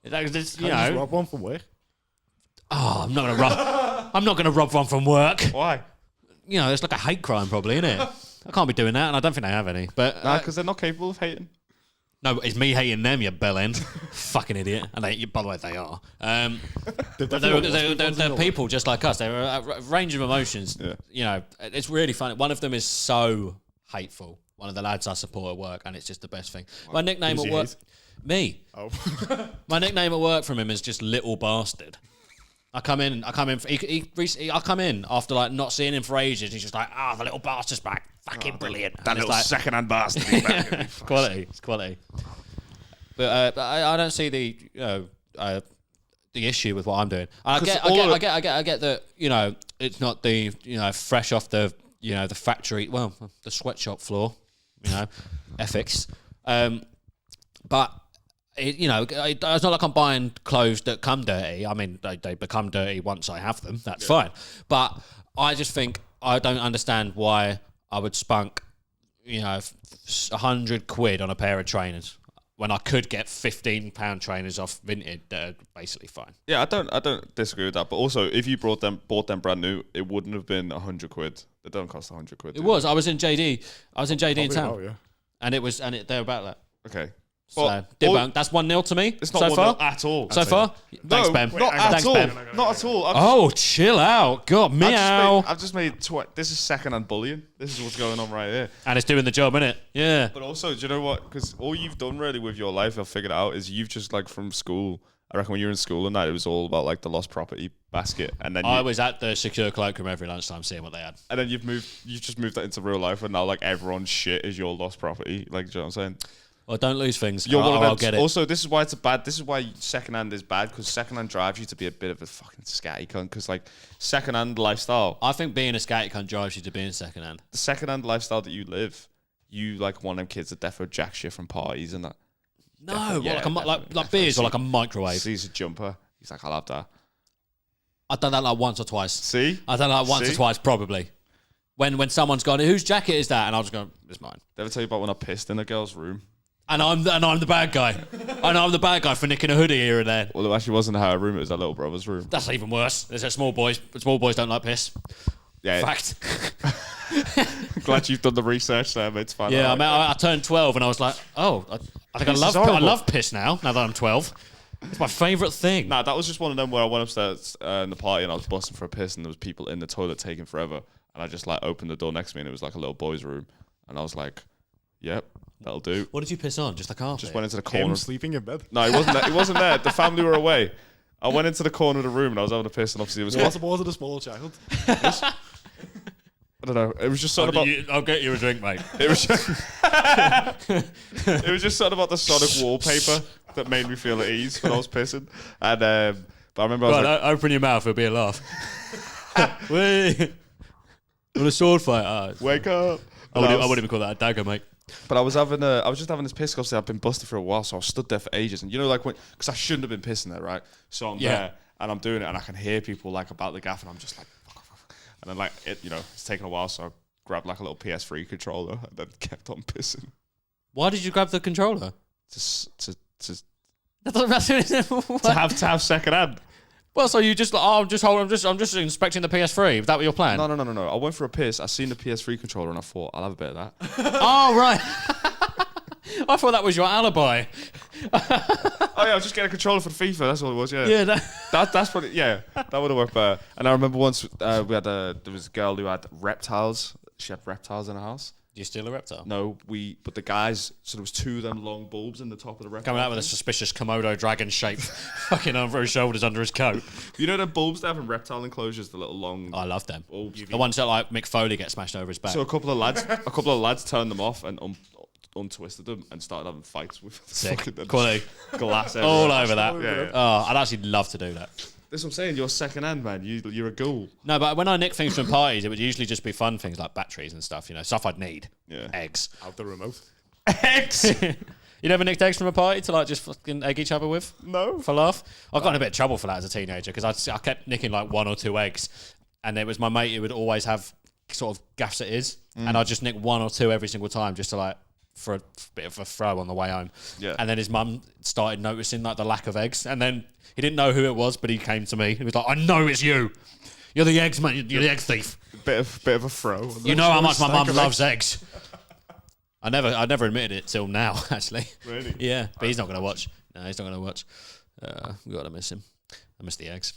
[SPEAKER 1] Just, you
[SPEAKER 3] Just
[SPEAKER 1] know.
[SPEAKER 3] rob one from work.
[SPEAKER 1] Oh, I'm not gonna rob. I'm not gonna rob one from work.
[SPEAKER 2] Why?
[SPEAKER 1] You know, it's like a hate crime, probably, isn't it? I can't be doing that, and I don't think they have any. But
[SPEAKER 2] Nah, because they're not capable of hating.
[SPEAKER 1] no, it's me hating them, you bellend, fucking idiot. And by the way, they are. They're people just like us. They're a range of emotions.
[SPEAKER 2] Yeah.
[SPEAKER 1] You know, it's really funny. One of them is so hateful. One of the lads I support at work, and it's just the best thing. My nickname at work, me.
[SPEAKER 3] Oh.
[SPEAKER 1] My nickname at work from him is just Little Bastard. I come in after like not seeing him for ages. He's just like, the little bastard's back. Fucking brilliant.
[SPEAKER 2] That
[SPEAKER 1] And it's
[SPEAKER 2] little
[SPEAKER 1] like,
[SPEAKER 2] second-hand bastard. He's back.
[SPEAKER 1] it's quality. It's quality. But I don't see the issue with what I'm doing. I get that, you know, it's not the, you know, fresh off the, you know, the factory, well, the sweatshop floor, you know, ethics. But you know, it's not like I'm buying clothes that come dirty. I mean, they become dirty once I have them. That's fine. But I just think I don't understand why I would spunk, you know, 100 quid on a pair of trainers when I could get £15 trainers off Vinted that are basically fine.
[SPEAKER 2] Yeah, I don't disagree with that. But also, if you bought them brand new, it wouldn't have been 100 quid. They don't cost 100 quid.
[SPEAKER 1] It was. I was in JD. in town.
[SPEAKER 3] Oh, yeah.
[SPEAKER 1] And they're about that.
[SPEAKER 2] Okay.
[SPEAKER 1] So, debunk. That's 1-0 to me.
[SPEAKER 2] It's not
[SPEAKER 1] so
[SPEAKER 2] 1-0
[SPEAKER 1] far
[SPEAKER 2] at all.
[SPEAKER 1] So far. Thanks,
[SPEAKER 2] No,
[SPEAKER 1] Ben.
[SPEAKER 2] not at
[SPEAKER 1] Thanks,
[SPEAKER 2] all.
[SPEAKER 1] Ben.
[SPEAKER 2] Not at all.
[SPEAKER 1] Oh, chill out. God, meow.
[SPEAKER 2] I've just made this is second-hand bullying. This is what's going on right here.
[SPEAKER 1] And it's doing the job, innit? Yeah.
[SPEAKER 2] But also, do you know what? Because all you've done really with your life, I've figured out, is you've just like from school. I reckon when you were in school and that, it was all about like the lost property basket, and then
[SPEAKER 1] I was at the secure cloakroom every lunchtime seeing what they had.
[SPEAKER 2] And then you've just moved that into real life, and now like everyone's shit is your lost property. Like, do you know what I'm saying?
[SPEAKER 1] Well, don't lose things.
[SPEAKER 2] You're one of them.
[SPEAKER 1] I'll get it.
[SPEAKER 2] Also, this is why it's bad. This is why secondhand is bad, because secondhand drives you to be a bit of a fucking scatty cunt. Because like secondhand lifestyle,
[SPEAKER 1] I think being a scatty cunt drives you to being secondhand.
[SPEAKER 2] the secondhand lifestyle that you live, you like one of them kids that defo jack shit from parties and that.
[SPEAKER 1] No,
[SPEAKER 2] Yeah,
[SPEAKER 1] like beers or like a microwave.
[SPEAKER 2] Sees a jumper. He's like, I'll have that.
[SPEAKER 1] I've done that like once or twice.
[SPEAKER 2] See?
[SPEAKER 1] I've done that like once or twice, probably. When someone's gone, whose jacket is that? And I'll just go, it's mine.
[SPEAKER 2] Did I ever tell you about when I pissed in a girl's room?
[SPEAKER 1] And I'm the bad guy. And I'm the bad guy for nicking a hoodie here and there.
[SPEAKER 2] Well, it actually wasn't her room. It was her little brother's room.
[SPEAKER 1] That's even worse. There's a small boys. Small boys don't like piss.
[SPEAKER 2] Yeah.
[SPEAKER 1] Fact.
[SPEAKER 2] Glad you've done the research there, mate.
[SPEAKER 1] Yeah, I turned 12 and I was like, oh, I think I love piss now that I'm 12. It's my favourite thing.
[SPEAKER 2] Nah, that was just one of them where I went upstairs in the party and I was busting for a piss and there was people in the toilet taking forever. And I just like opened the door next to me and it was like a little boy's room. And I was like, yep, that'll do.
[SPEAKER 1] What did you piss on? Just a carpet?
[SPEAKER 2] Just went into the
[SPEAKER 3] Him
[SPEAKER 2] corner.
[SPEAKER 3] sleeping in bed.
[SPEAKER 2] No, he wasn't there. He wasn't there. The family were away. I went into the corner of the room and I was having a piss and obviously it was...
[SPEAKER 3] What's the balls of a small child?
[SPEAKER 2] I don't know. It was just sort of about...
[SPEAKER 1] I'll get you a drink, mate.
[SPEAKER 2] It was just, it was just sort of about the Sonic wallpaper that made me feel at ease when I was pissing. And but I remember I was like,
[SPEAKER 1] open your mouth, it'll be a laugh. Wait. On a sword fight.
[SPEAKER 2] wake up.
[SPEAKER 1] I wouldn't even call that a dagger, mate.
[SPEAKER 2] But I was just having this piss because I've been busted for a while, so I stood there for ages. And you know, like because I shouldn't have been pissing there, right? So I'm there and I'm doing it, and I can hear people like about the gaff, and I'm just like, fuck. And then like it, you know, it's taken a while, so I grabbed like a little PS3 controller and then kept on pissing.
[SPEAKER 1] Why did you grab the controller?
[SPEAKER 2] To
[SPEAKER 1] to
[SPEAKER 2] have second hand.
[SPEAKER 1] Well, so you just like, I'm just inspecting the PS3. Is that what your plan?
[SPEAKER 2] No. I went for a piss. I seen the PS3 controller and I thought I'll have a bit of that.
[SPEAKER 1] Oh right. I thought that was your alibi.
[SPEAKER 2] Oh yeah, I was just getting a controller for FIFA. That's all it was. Yeah.
[SPEAKER 1] Yeah.
[SPEAKER 2] That's probably that would have worked better. And I remember once there was a girl who had reptiles. She had reptiles in her house.
[SPEAKER 1] Do you steal a reptile?
[SPEAKER 2] No, but the guys. So there was two of them long bulbs in the top of the reptile.
[SPEAKER 1] Coming out with a suspicious Komodo dragon shape, fucking over his shoulders, under his coat.
[SPEAKER 2] You know the bulbs they have in reptile enclosures, the little long.
[SPEAKER 1] I love them.
[SPEAKER 2] Bulbs.
[SPEAKER 1] The ones that like Mick Foley gets smashed over his back.
[SPEAKER 2] So a couple of lads turned them off and untwisted them and started having fights with
[SPEAKER 1] Sick.
[SPEAKER 2] fucking
[SPEAKER 1] Quality.
[SPEAKER 2] glass
[SPEAKER 1] All
[SPEAKER 2] everywhere.
[SPEAKER 1] over that.
[SPEAKER 2] Yeah.
[SPEAKER 1] Oh, I'd actually love to do that.
[SPEAKER 2] That's what I'm saying. You're second hand, man. You're a ghoul.
[SPEAKER 1] No, but when I nick things from parties, it would usually just be fun things like batteries and stuff, stuff I'd need.
[SPEAKER 2] Yeah.
[SPEAKER 1] Eggs.
[SPEAKER 3] Out the remote.
[SPEAKER 1] Eggs! You never nicked eggs from a party to like just fucking egg each other with?
[SPEAKER 2] No.
[SPEAKER 1] For laugh? I got in a bit of trouble for that as a teenager because I kept nicking like 1 or 2 eggs, and it was my mate who would always have sort of gaffs at his, and I'd just nick 1 or 2 every single time just to like for a bit of a throw on the way home.
[SPEAKER 2] Yeah.
[SPEAKER 1] And then his mum started noticing like the lack of eggs, and then he didn't know who it was, but he came to me. He was like, "I know it's you. You're the eggs man. You're the egg thief.
[SPEAKER 2] Bit of a throw.
[SPEAKER 1] You know how much my mum loves eggs." I never admitted it till now, actually.
[SPEAKER 2] Really?
[SPEAKER 1] Yeah, but he's not going to watch. No, he's not going to watch. We got to miss him. I miss the eggs.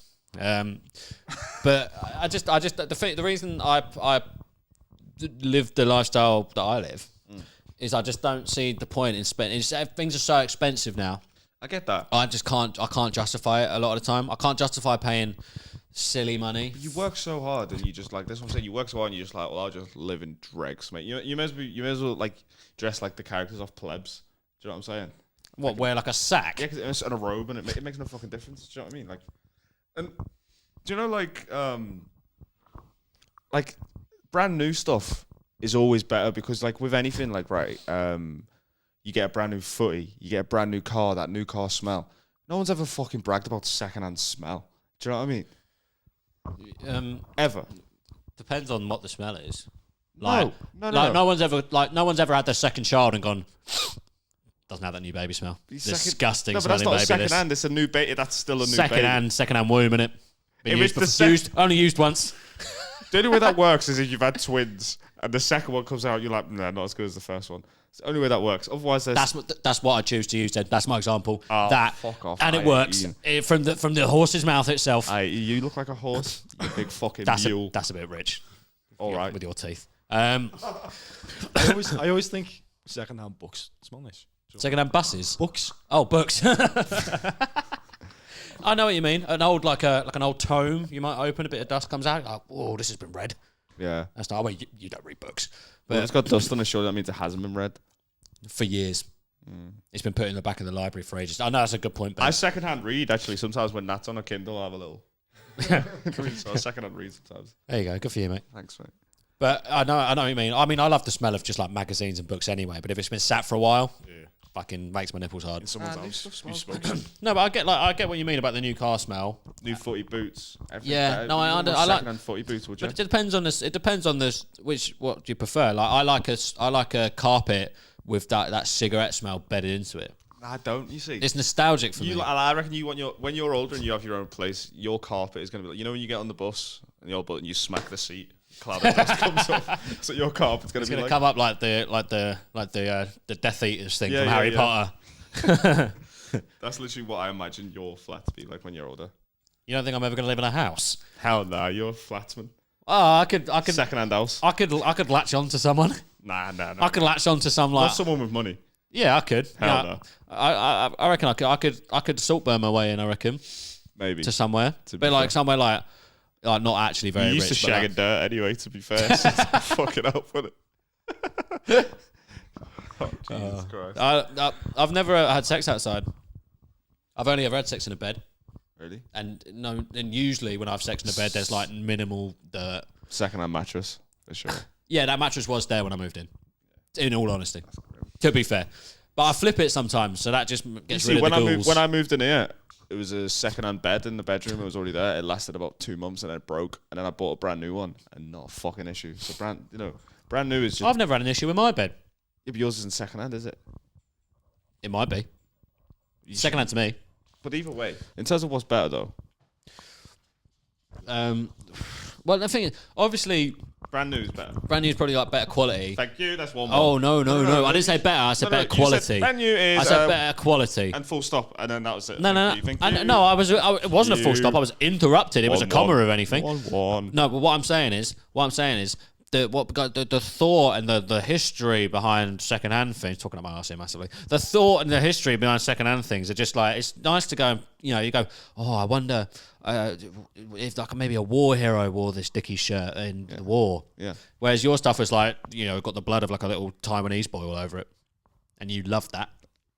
[SPEAKER 1] But I just the reason I live the lifestyle that I live is I just don't see the point in spending. Things are so expensive now.
[SPEAKER 2] I get that.
[SPEAKER 1] I can't justify it a lot of the time. I can't justify paying silly money.
[SPEAKER 2] You work so hard, and you just like that's what I'm saying. You work so hard, and you're just like, well, I'll just live in dregs, mate. You may as well like dress like the characters off Plebs. Do you know what I'm saying?
[SPEAKER 1] What, wear like a sack?
[SPEAKER 2] Yeah, because it's in a robe, and it makes no fucking difference. Do you know what I mean? Like, and do you know like brand new stuff is always better because like with anything, like you get a brand new footy, you get a brand new car, that new car smell. No one's ever fucking bragged about secondhand smell. Do you know what I mean? Ever.
[SPEAKER 1] Depends on what the smell is.
[SPEAKER 2] No.
[SPEAKER 1] No one's ever had their second child and gone, doesn't have that new baby smell. Disgusting.
[SPEAKER 2] No, but that's
[SPEAKER 1] smelling
[SPEAKER 2] not a
[SPEAKER 1] baby.
[SPEAKER 2] second-hand. It's a new baby. That's still a new baby.
[SPEAKER 1] Second-hand womb, innit? Been
[SPEAKER 2] If it's the
[SPEAKER 1] only used once.
[SPEAKER 2] The only way that works is if you've had twins and the second one comes out, you're like, nah, not as good as the first one. It's the only way that works. Otherwise,
[SPEAKER 1] that's what I choose to use. Then that's my example.
[SPEAKER 2] Oh,
[SPEAKER 1] that
[SPEAKER 2] fuck off,
[SPEAKER 1] and it works from the horse's mouth itself.
[SPEAKER 2] You look like a horse, you big fucking
[SPEAKER 1] That's
[SPEAKER 2] mule.
[SPEAKER 1] that's a bit rich.
[SPEAKER 2] All right.
[SPEAKER 1] With your teeth.
[SPEAKER 3] I always think second-hand books smell nice.
[SPEAKER 1] Second-hand buses.
[SPEAKER 3] Books.
[SPEAKER 1] Oh, books. I know what you mean. An old like an old tome. You might open, a bit of dust comes out. Like, oh, this has been read.
[SPEAKER 2] Yeah.
[SPEAKER 1] That's not. Well, you don't read books, but
[SPEAKER 2] Well, it's got dust on the shoulder. That means it hasn't been read.
[SPEAKER 1] for years. It's been put in the back of the library for ages. I know that's a good point, but
[SPEAKER 2] I second-hand read, actually. Sometimes when Nat's on a Kindle, I have a little. So I second-hand read sometimes.
[SPEAKER 1] there you go. Good for you, mate.
[SPEAKER 2] Thanks, mate.
[SPEAKER 1] But I know what you mean. I mean, I love the smell of just like magazines and books anyway. But if it's been sat for a while, fucking makes my nipples hard.
[SPEAKER 3] In someone's
[SPEAKER 2] New
[SPEAKER 3] house.
[SPEAKER 2] stuff
[SPEAKER 3] Who
[SPEAKER 2] smells
[SPEAKER 3] smokes.
[SPEAKER 1] No, but I get what you mean about the new car smell.
[SPEAKER 2] New footy boots. Everything
[SPEAKER 1] Yeah,
[SPEAKER 2] better.
[SPEAKER 1] no, I
[SPEAKER 2] You want
[SPEAKER 1] like-
[SPEAKER 2] second-hand footy boots, would you?
[SPEAKER 1] But it depends on this. It depends on this. What do you prefer? Like I like a carpet with that cigarette smell bedded into it.
[SPEAKER 2] I don't, you see.
[SPEAKER 1] It's nostalgic for me.
[SPEAKER 2] I reckon you want when you're older and you have your own place, your carpet is going to be like, when you get on the bus and you smack the seat, cloud of dust comes up. So your carpet's going
[SPEAKER 1] It's
[SPEAKER 2] to be
[SPEAKER 1] gonna
[SPEAKER 2] like,
[SPEAKER 1] come up like the Death Eaters thing
[SPEAKER 2] Yeah,
[SPEAKER 1] from
[SPEAKER 2] yeah,
[SPEAKER 1] Harry
[SPEAKER 2] yeah.
[SPEAKER 1] Potter.
[SPEAKER 2] that's literally what I imagine your flat to be like when you're older.
[SPEAKER 1] You don't think I'm ever gonna live in a house?
[SPEAKER 2] Hell nah, you're a flatsman.
[SPEAKER 1] Oh, I could
[SPEAKER 2] Second-hand house.
[SPEAKER 1] I could latch on to someone.
[SPEAKER 2] Nah.
[SPEAKER 1] I could latch on to some
[SPEAKER 2] Not
[SPEAKER 1] like
[SPEAKER 2] someone with money.
[SPEAKER 1] yeah, I could.
[SPEAKER 2] Hell
[SPEAKER 1] Yeah,
[SPEAKER 2] no.
[SPEAKER 1] I reckon I could salt burn my way in. I reckon
[SPEAKER 2] Maybe.
[SPEAKER 1] to somewhere,
[SPEAKER 2] To be
[SPEAKER 1] but like
[SPEAKER 2] fair.
[SPEAKER 1] somewhere like not actually very
[SPEAKER 2] You
[SPEAKER 1] rich.
[SPEAKER 2] used to
[SPEAKER 1] but
[SPEAKER 2] shag
[SPEAKER 1] like-
[SPEAKER 2] in dirt anyway, to be fair. So fucking up with it. Oh, Jesus Christ.
[SPEAKER 1] I've never had sex outside. I've only ever had sex in a bed,
[SPEAKER 2] Really?
[SPEAKER 1] and usually when I have sex in a bed, there's like minimal dirt.
[SPEAKER 2] Second-hand mattress, for sure.
[SPEAKER 1] Yeah, that mattress was there when I moved in. In all honesty, to be fair, but I flip it sometimes, so that just gets rid of
[SPEAKER 2] when
[SPEAKER 1] the ghouls.
[SPEAKER 2] when I moved in here, it was a second-hand bed in the bedroom. It was already there. It lasted about 2 months and then it broke. And then I bought a brand new one, and not a fucking issue. So brand new is just.
[SPEAKER 1] I've never had an issue with my bed.
[SPEAKER 2] Yeah, but yours isn't second-hand, is it?
[SPEAKER 1] It might be second hand to me.
[SPEAKER 2] But either way, in terms of what's better though,
[SPEAKER 1] Well, the thing is, obviously,
[SPEAKER 2] brand new is better.
[SPEAKER 1] brand new is probably like better quality.
[SPEAKER 2] Thank you. That's one.
[SPEAKER 1] Oh
[SPEAKER 2] more.
[SPEAKER 1] no! I didn't say better. I said better
[SPEAKER 2] you said
[SPEAKER 1] quality.
[SPEAKER 2] brand new is.
[SPEAKER 1] I said better quality.
[SPEAKER 2] And full stop, and then that was it.
[SPEAKER 1] No.
[SPEAKER 2] Thank you.
[SPEAKER 1] No, it wasn't a full
[SPEAKER 2] You.
[SPEAKER 1] stop. I was interrupted. It was a
[SPEAKER 2] 1-1.
[SPEAKER 1] comma of anything.
[SPEAKER 2] 1-1.
[SPEAKER 1] No, but what I'm saying is the thought and the history behind secondhand things. Talking about my arse here massively. The thought and the history behind secondhand things are just like, it's nice to go. You go, oh, I wonder if like maybe a war hero wore this Dickie shirt in the war.
[SPEAKER 2] Yeah.
[SPEAKER 1] Whereas your stuff is like, got the blood of like a little Taiwanese boy all over it. and you love that.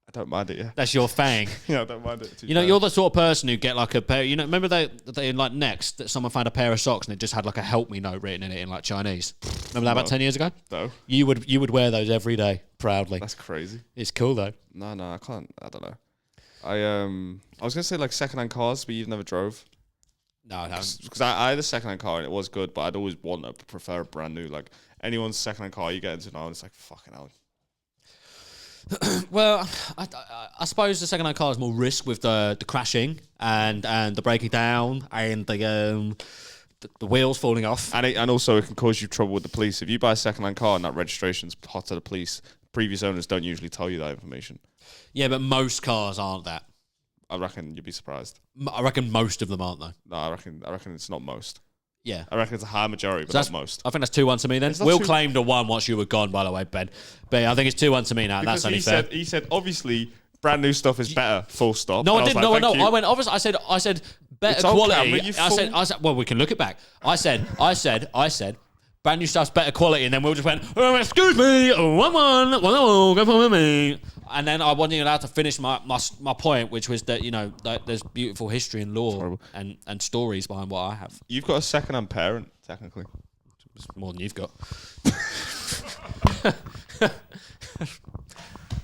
[SPEAKER 2] I don't mind it. Yeah.
[SPEAKER 1] That's your thing.
[SPEAKER 2] Yeah, I don't mind it.
[SPEAKER 1] You know, you're the sort of person who get like a pair. You know, remember they like Next that someone found a pair of socks and it just had like a "help me" note written in it in like Chinese. Remember that about 10 years ago?
[SPEAKER 2] No.
[SPEAKER 1] You would wear those every day proudly.
[SPEAKER 2] That's crazy.
[SPEAKER 1] It's cool though.
[SPEAKER 2] No, I can't. I don't know. I was gonna say like secondhand cars, but you've never drove.
[SPEAKER 1] No,
[SPEAKER 2] Because I had a secondhand car and it was good, but I'd always prefer a brand new. Like anyone's secondhand car you get into now, it's like fucking hell.
[SPEAKER 1] Well, I suppose the second-hand car is more risk with the crashing and the breaking down and the wheels falling off.
[SPEAKER 2] And also it can cause you trouble with the police. If you buy a second-hand car and that registration's hot to the police, previous owners don't usually tell you that information.
[SPEAKER 1] Yeah, but most cars aren't that.
[SPEAKER 2] I reckon you'd be surprised.
[SPEAKER 1] I reckon most of them aren't though.
[SPEAKER 2] No, I reckon it's not most.
[SPEAKER 1] Yeah.
[SPEAKER 2] I reckon it's a high majority, but not most.
[SPEAKER 1] I think that's 2-1 to me then. Will claimed a 1 once you were gone, by the way, Ben. But I think it's 2-1 to me now.
[SPEAKER 2] Because
[SPEAKER 1] that's only fair.
[SPEAKER 2] He said, obviously, brand new stuff is better, full stop.
[SPEAKER 1] No,
[SPEAKER 2] And
[SPEAKER 1] I didn't.
[SPEAKER 2] was like,
[SPEAKER 1] No.
[SPEAKER 2] "Thank you."
[SPEAKER 1] I went, obviously, I said better
[SPEAKER 2] It's on
[SPEAKER 1] quality.
[SPEAKER 2] camera, you
[SPEAKER 1] I said, well, we can look it back. I said, brand new stuff's better quality. And then Will just went, oh, excuse me, 1-1, go for me. And then I wasn't allowed to finish my point, which was that, you know, that there's beautiful history and lore and stories behind what I have.
[SPEAKER 2] You've got a second-hand parent, technically.
[SPEAKER 1] It's more than you've got.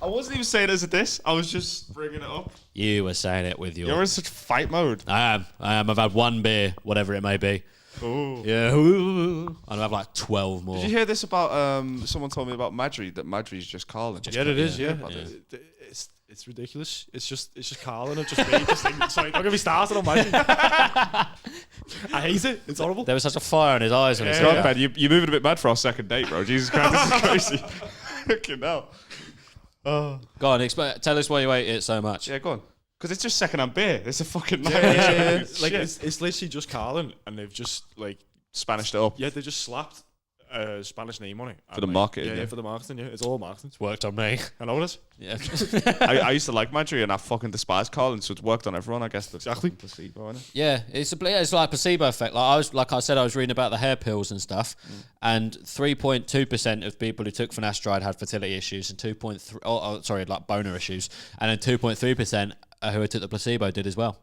[SPEAKER 2] I wasn't even saying it as a diss. I was just bringing it up.
[SPEAKER 1] You were saying it with your...
[SPEAKER 2] You're in such fight mode.
[SPEAKER 1] I am. I've had 1 beer, whatever it may be.
[SPEAKER 2] Ooh.
[SPEAKER 1] Yeah. And I have like 12 more.
[SPEAKER 2] Did you hear this about, someone told me about Madry, that Madry's just Carlin.
[SPEAKER 3] Yeah, it is. Yeah. It's ridiculous. It's just Carlin. It's just me. Sorry, don't get me started on Magic. I hate it. It's horrible.
[SPEAKER 1] There was such a fire in his eyes when he said
[SPEAKER 2] God,
[SPEAKER 1] that.
[SPEAKER 2] Ben, you're moving a bit mad for our second date, bro. Jesus Christ, this is crazy. Fucking hell.
[SPEAKER 1] Go on, tell us why you ate it so much.
[SPEAKER 2] Yeah, go on. Because it's just second-hand beer. It's a fucking
[SPEAKER 3] Yeah.
[SPEAKER 2] nightmare.
[SPEAKER 3] Like it's literally just Carlin, and they've just like
[SPEAKER 2] Spanished it up.
[SPEAKER 3] they just slapped a Spanish name on it
[SPEAKER 2] For the marketing,
[SPEAKER 3] Yeah,
[SPEAKER 2] yeah.
[SPEAKER 3] for the marketing. Yeah, it's all marketing.
[SPEAKER 1] It's worked on me.
[SPEAKER 3] I know it is.
[SPEAKER 1] Yeah.
[SPEAKER 2] I used to like Madry and I fucking despise Carlin, so it's worked on everyone, I guess.
[SPEAKER 3] Exactly.
[SPEAKER 2] Placebo, innit?
[SPEAKER 1] Yeah, it's like a placebo effect. Like I said, I was reading about the hair pills and stuff, and 3.2% of people who took finasteride had fertility issues, and 2.3, like boner issues, and then 2.3% who took the placebo did as well.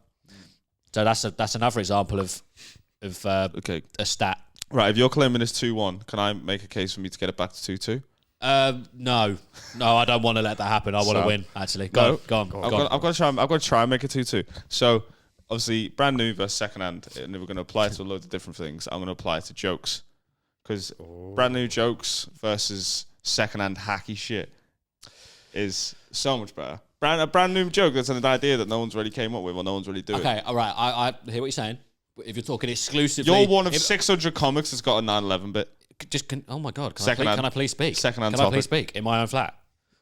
[SPEAKER 1] So that's another example of
[SPEAKER 2] Okay.
[SPEAKER 1] a stat.
[SPEAKER 2] Right, if you're claiming it's 2-1, can I make a case for me to get it back to 2-2?
[SPEAKER 1] No, I don't want to let that happen. I want to
[SPEAKER 2] So-
[SPEAKER 1] win. Actually, go on.
[SPEAKER 2] I've got to try and make it 2-2. So, obviously, brand new versus second hand, and we're going to apply it to a load of different things. I'm going to apply it to jokes. Because brand new jokes versus second hand hacky shit is so much better. A brand new joke that's an idea that no one's really came up with or no one's really doing.
[SPEAKER 1] Okay, all right. I hear what you're saying. If you're talking exclusively,
[SPEAKER 2] You're one of 600 comics that's got a 9/11 bit.
[SPEAKER 1] oh my god!
[SPEAKER 2] Second
[SPEAKER 1] Can
[SPEAKER 2] hand-
[SPEAKER 1] I please speak?
[SPEAKER 2] second hand
[SPEAKER 1] Can I please
[SPEAKER 2] topic.
[SPEAKER 1] speak in my own flat?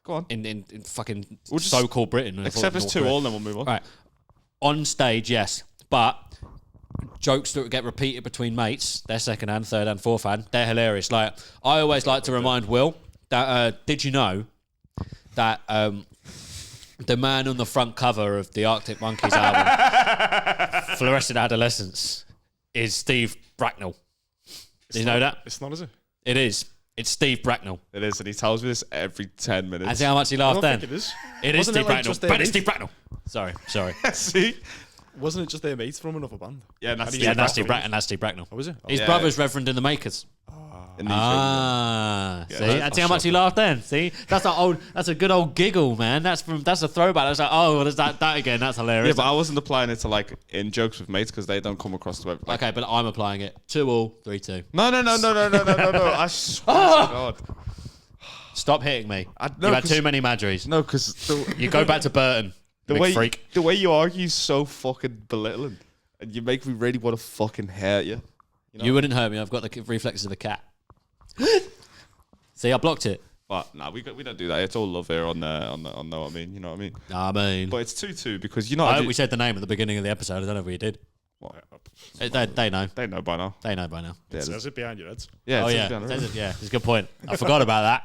[SPEAKER 2] Go on.
[SPEAKER 1] In fucking
[SPEAKER 2] We'll just-
[SPEAKER 1] so-called Britain.
[SPEAKER 2] Except it's 2-all, and then we'll move on.
[SPEAKER 1] Right. On stage, yes, but jokes that get repeated between mates, they're second hand, third hand, fourth hand. They're hilarious. Like I always like to remind Will that did you know that the man on the front cover of the Arctic Monkeys album, Fluorescent Adolescence, is Steve Bracknell. Do you know that?
[SPEAKER 3] It's not, is it?
[SPEAKER 1] It is. It's Steve Bracknell.
[SPEAKER 2] It is, and he tells me this every 10 minutes.
[SPEAKER 1] And see how much he
[SPEAKER 3] I
[SPEAKER 1] laughed
[SPEAKER 3] don't
[SPEAKER 1] then?
[SPEAKER 3] think it is.
[SPEAKER 1] It is
[SPEAKER 3] Wasn't
[SPEAKER 1] Steve
[SPEAKER 3] it like
[SPEAKER 1] Bracknell.
[SPEAKER 3] just their
[SPEAKER 1] But it's
[SPEAKER 3] mate?
[SPEAKER 1] Steve Bracknell. Sorry.
[SPEAKER 2] See?
[SPEAKER 3] Wasn't it just their mates from another band?
[SPEAKER 2] Yeah, that's
[SPEAKER 1] Yeah, that's Steve Bracknell. That's Steve Bracknell.
[SPEAKER 3] Oh, was it?
[SPEAKER 1] His
[SPEAKER 2] Yeah.
[SPEAKER 1] brother's Reverend in the Makers.
[SPEAKER 2] In the Yeah,
[SPEAKER 1] See,
[SPEAKER 2] that-
[SPEAKER 1] and see how much he laughed then. See, that's a good old giggle, man. That's a throwback. That's like, oh, there's that again. That's
[SPEAKER 2] Yeah,
[SPEAKER 1] hilarious.
[SPEAKER 2] but I wasn't applying it to like in jokes with mates because they don't come across to every. Like,
[SPEAKER 1] Okay, but I'm applying it. 2-all, 3-2.
[SPEAKER 2] No. I swear to God.
[SPEAKER 1] Stop hitting me.
[SPEAKER 2] no,
[SPEAKER 1] You had
[SPEAKER 2] 'cause-
[SPEAKER 1] too many Madries.
[SPEAKER 2] No, because
[SPEAKER 1] You go back to Burton.
[SPEAKER 2] the
[SPEAKER 1] big freak.
[SPEAKER 2] way you argue is so fucking belittling, and you make me really want to fucking hurt you.
[SPEAKER 1] You wouldn't hurt me. I've got the reflexes of a cat. See, I blocked it.
[SPEAKER 2] But no, we don't do that. It's all love here on know what I mean. You know what I mean?
[SPEAKER 1] I mean,
[SPEAKER 2] But it's 2-2 because you know.
[SPEAKER 1] I hope we said the name at the beginning of the episode. I don't know if we did. They know.
[SPEAKER 2] They know by now.
[SPEAKER 1] They know by now.
[SPEAKER 2] Yeah,
[SPEAKER 3] It says it behind your heads.
[SPEAKER 2] yeah.
[SPEAKER 1] Oh
[SPEAKER 2] it's
[SPEAKER 1] yeah,
[SPEAKER 2] down the road.
[SPEAKER 1] it's a good point. I forgot about that.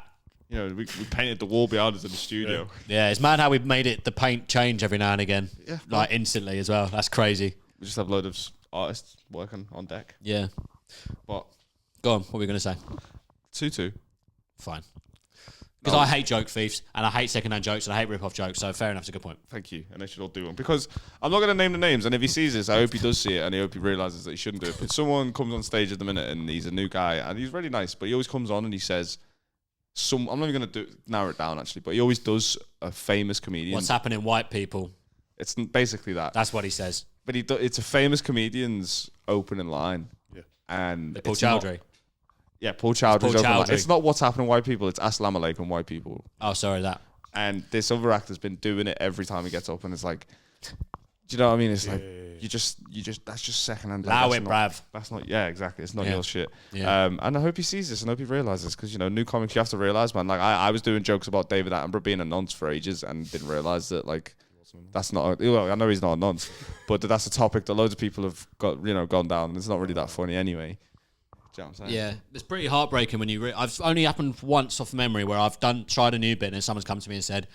[SPEAKER 2] You know, we painted the wall behind us in the studio.
[SPEAKER 1] Yeah, it's mad how we've made it the paint change every now and again.
[SPEAKER 2] Yeah.
[SPEAKER 1] Like instantly as well. That's crazy.
[SPEAKER 2] We just have a load of artists working on deck.
[SPEAKER 1] Yeah.
[SPEAKER 2] But
[SPEAKER 1] Go on. What were we going to say?
[SPEAKER 2] 2-2.
[SPEAKER 1] Fine. Because I hate joke thieves, and I hate secondhand jokes, and I hate rip-off jokes, so fair enough, it's a good point.
[SPEAKER 2] Thank you, and they should all do one. Because I'm not going to name the names, and if he sees this, I hope he does see it, and I hope he realises that he shouldn't do it. But someone comes on stage at the minute, and he's a new guy, and he's really nice, but he always comes on and he says, I'm not even going to narrow it down, actually, but he always does a famous comedian.
[SPEAKER 1] What's happening, white people?
[SPEAKER 2] It's basically that.
[SPEAKER 1] That's what he says.
[SPEAKER 2] But it's a famous comedian's opening line.
[SPEAKER 3] Yeah.
[SPEAKER 2] And
[SPEAKER 1] Paul Chowdhury.
[SPEAKER 2] Yeah, Paul Chowdhury's
[SPEAKER 1] Paul
[SPEAKER 2] opening line.
[SPEAKER 1] Chowdhury.
[SPEAKER 2] It's not what's happening white people, it's Assalamu alaikum white people.
[SPEAKER 1] Oh, sorry, that.
[SPEAKER 2] And this other actor's been doing it every time he gets up, and it's like, do you know what I mean? It's like, you just, that's just secondhand.
[SPEAKER 1] Allow it, bruv.
[SPEAKER 2] That's not, yeah, exactly. It's not your shit.
[SPEAKER 1] Yeah.
[SPEAKER 2] And I hope he sees this and I hope he realizes, because, new comics, you have to realize, man, like, I was doing jokes about David Attenborough being a nonce for ages and didn't realize that, like, that's not, well, I know he's not a nonce, but that's a topic that loads of people have got, gone down. It's not really that funny anyway. Do you know what I'm saying?
[SPEAKER 1] Yeah, it's pretty heartbreaking when you. I've only happened once off memory where I've tried a new bit and someone's come to me and said,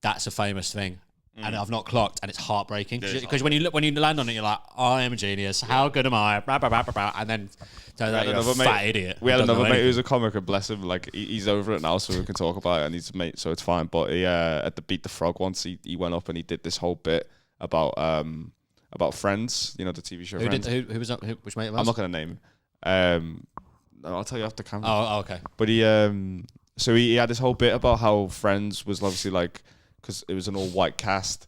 [SPEAKER 1] "That's a famous thing," and I've not clocked, and it's heartbreaking because when you land on it, you're like, "I am a genius. How good am I?" Blah, blah, blah, blah, blah. And then turns out you're a fat idiot.
[SPEAKER 2] We had another mate who's a comic, and bless him, like he's over it now, so we can talk about it, and he's a mate, so it's fine. But he at the Beat the Frog once, he went up and he did this whole bit about Friends, the TV show. Friends.
[SPEAKER 1] Who was up? Which mate was?
[SPEAKER 2] I'm not going to name him. No, I'll tell you after camera.
[SPEAKER 1] Oh, okay.
[SPEAKER 2] But he had this whole bit about how Friends was obviously like, because it was an all-white cast,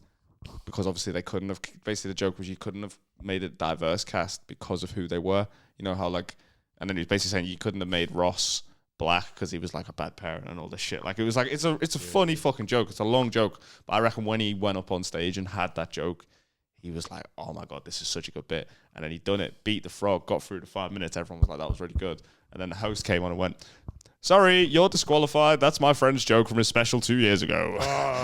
[SPEAKER 2] because obviously they couldn't have, basically the joke was you couldn't have made a diverse cast because of who they were. You know how like, and then he was basically saying you couldn't have made Ross black because he was like a bad parent and all this shit. Like it was like, it's a funny fucking joke. It's a long joke. But I reckon when he went up on stage and had that joke, he was like, oh my God, this is such a good bit. And then he'd done it, beat the frog, got through to 5 minutes. Everyone was like, that was really good. And then the host came on and went, sorry, you're disqualified. That's my friend's joke from his special 2 years ago.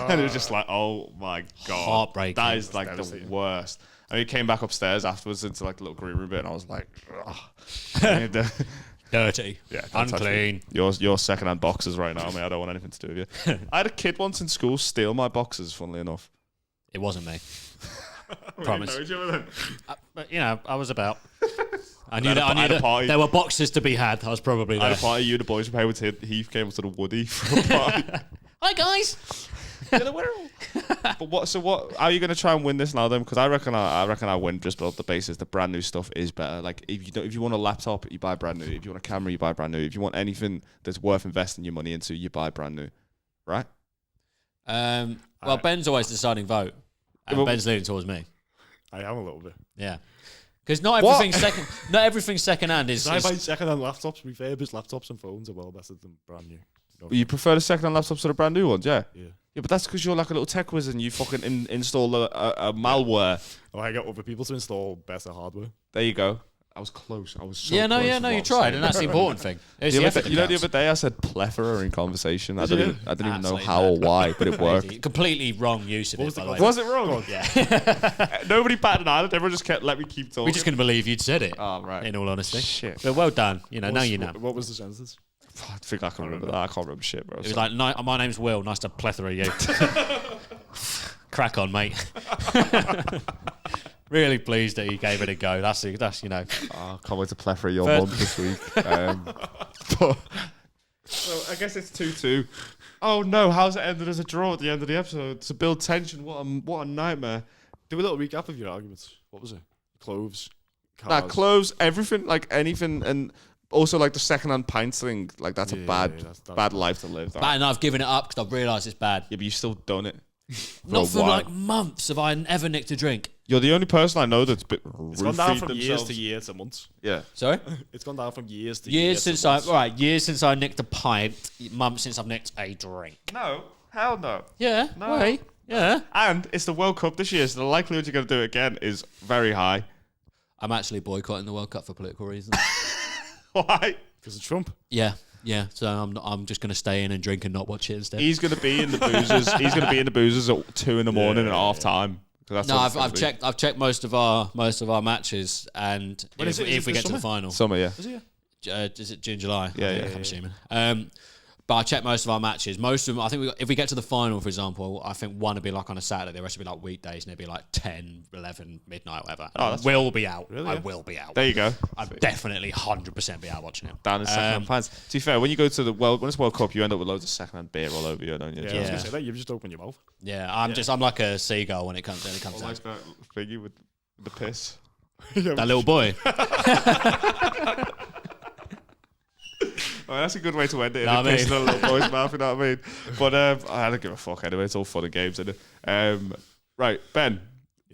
[SPEAKER 2] And it was just like, oh my God.
[SPEAKER 1] Heartbreaking.
[SPEAKER 2] That is like the worst. And he came back upstairs afterwards into like the little green room bit, and I was like,
[SPEAKER 1] Dirty.
[SPEAKER 2] Yeah,
[SPEAKER 1] unclean.
[SPEAKER 2] Your second-hand boxers right now, mate. I don't want anything to do with you. I had a kid once in school steal my boxers, funnily enough.
[SPEAKER 1] It wasn't me. Promise. But I was about. I knew that there were boxes to be had. I was probably there.
[SPEAKER 2] I had a party, the boys were playing with Heath came up to the Woody for a party.
[SPEAKER 1] Hi guys.
[SPEAKER 2] But what? How are you going to try and win this now then? Because I reckon I win just on the basis that brand new stuff is better. Like if you want a laptop, you buy brand new. If you want a camera, you buy brand new. If you want anything that's worth investing your money into, you buy brand new. Right?
[SPEAKER 1] Well, Ben's always the deciding vote, and Ben's leaning towards me.
[SPEAKER 3] I am a little bit.
[SPEAKER 1] Yeah. Because not everything second-hand is.
[SPEAKER 3] I buy second-hand laptops, refurbished laptops and phones are well better than brand new.
[SPEAKER 2] You prefer the second-hand laptops to the brand new ones, yeah?
[SPEAKER 3] Yeah.
[SPEAKER 2] Yeah, but that's because you're like a little tech wizard and you fucking install a malware.
[SPEAKER 3] Oh, I got other people to install better hardware.
[SPEAKER 2] There you go. I was close. I was so
[SPEAKER 1] you
[SPEAKER 2] close
[SPEAKER 1] tried, and that's the important thing.
[SPEAKER 2] The other day I said plethora in conversation. I didn't even know how or why, but it worked.
[SPEAKER 1] Completely wrong use of it, by the way.
[SPEAKER 2] Was it wrong? Yeah. Nobody batted an eyelash. Everyone just kept let me keep talking.
[SPEAKER 1] We just couldn't believe you'd said it.
[SPEAKER 2] Oh, right.
[SPEAKER 1] In all honesty.
[SPEAKER 2] Shit.
[SPEAKER 1] But well done. Now you know.
[SPEAKER 3] What was the sentence?
[SPEAKER 2] I think I can remember that. I can't remember shit, bro.
[SPEAKER 1] It was like, my name's Will. Nice to plethora you. Crack on, mate. Really pleased that you gave it a go. That's
[SPEAKER 2] Oh, I can't wait to plethora your mum this week. So I guess it's 2-2. Oh no! How's it ended as a draw at the end of the episode? To build tension, what a nightmare.
[SPEAKER 3] Do a little recap of your arguments. What was it? Clothes, cars.
[SPEAKER 2] Nah, clothes, everything, like anything, and also like the second-hand pints thing. Like that's a bad life to live.
[SPEAKER 1] Bad, and I've given it up because I've realised it's bad.
[SPEAKER 2] Yeah, but you've still done it.
[SPEAKER 1] Not for like months have I ever nicked a drink.
[SPEAKER 2] You're the only person I know that's been.
[SPEAKER 3] It's gone down from years to years to months.
[SPEAKER 2] Yeah.
[SPEAKER 1] Sorry?
[SPEAKER 3] It's gone down from years to
[SPEAKER 1] years since years since I nicked a pint. Months since I've nicked a drink.
[SPEAKER 2] No, hell no.
[SPEAKER 1] Yeah.
[SPEAKER 2] No.
[SPEAKER 1] Wait. Yeah.
[SPEAKER 2] And it's the World Cup this year, so the likelihood you're going to do it again is very high.
[SPEAKER 1] I'm actually boycotting the World Cup for political reasons.
[SPEAKER 2] Why?
[SPEAKER 3] Because of Trump.
[SPEAKER 1] Yeah. Yeah, so I'm just going to stay in and drink and not watch it instead.
[SPEAKER 2] He's going to be in the boozers. He's going to be in the boozers at 2 a.m. at half time.
[SPEAKER 1] I've checked most of our matches, and if we get to the final,
[SPEAKER 2] summer, yeah.
[SPEAKER 3] Is it?
[SPEAKER 1] Is it June, July?
[SPEAKER 2] Yeah.
[SPEAKER 1] I'm assuming. But I check most of our matches. Most of them, I think if we get to the final, for example, I think one would be like on a Saturday, the rest would be like weekdays, and it'd be like 10, 11, midnight, whatever. I will be out.
[SPEAKER 3] Really?
[SPEAKER 1] I will be out.
[SPEAKER 2] There you go.
[SPEAKER 1] I'll definitely 100% be out watching it.
[SPEAKER 2] Down in second-hand pants. To be fair, when you go to when it's World Cup, you end up with loads of second-hand beer all over you, don't you?
[SPEAKER 3] Yeah, I was gonna say that. You just open your mouth.
[SPEAKER 1] Yeah, I'm like a seagull when it comes out.
[SPEAKER 2] Like that thingy with the piss.
[SPEAKER 1] That little boy.
[SPEAKER 2] Oh, that's a good way to end it.
[SPEAKER 1] Know
[SPEAKER 2] In a piss in a little boy's mouth, you know what I mean? But I don't give a fuck anyway. It's all fun and games, isn't it? Right, Ben,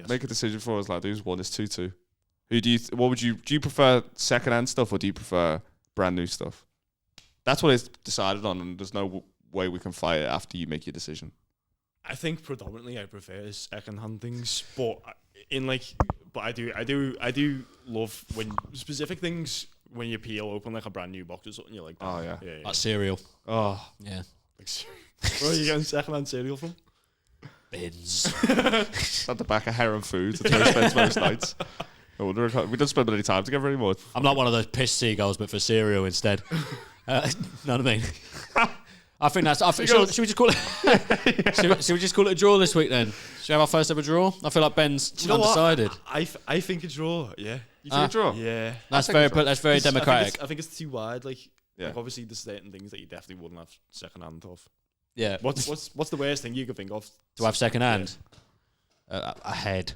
[SPEAKER 2] make a decision for us, lad. Who's won? It's 2-2. Who do you? What would you? Do you prefer second-hand stuff or do you prefer brand new stuff? That's what it's decided on, and there's no way we can fight it after you make your decision.
[SPEAKER 3] I think predominantly I prefer second-hand things, but I do love when specific things. When you peel open like a brand new box or something, you're like,
[SPEAKER 2] oh yeah,
[SPEAKER 1] like cereal.
[SPEAKER 2] Oh
[SPEAKER 1] yeah.
[SPEAKER 3] Where are you getting second-hand cereal from?
[SPEAKER 1] Bins.
[SPEAKER 2] At the back of Heron Foods. That's where we spend most nights. We don't spend any time together anymore.
[SPEAKER 1] I'm like one of those piss seagulls, but for cereal instead. Know what I mean? I think that's. Should we just call it? should we just call it a draw this week then? Should we have our first ever draw? I feel like Ben's undecided.
[SPEAKER 3] I think a draw. Yeah.
[SPEAKER 2] You think a draw?
[SPEAKER 3] Yeah.
[SPEAKER 1] That's very democratic.
[SPEAKER 3] I think it's too wide. Like
[SPEAKER 2] Yeah.
[SPEAKER 3] Like obviously, there's certain things that you definitely wouldn't have second hand of.
[SPEAKER 1] Yeah.
[SPEAKER 3] What's the worst thing you could think of
[SPEAKER 1] to have second hand? A head.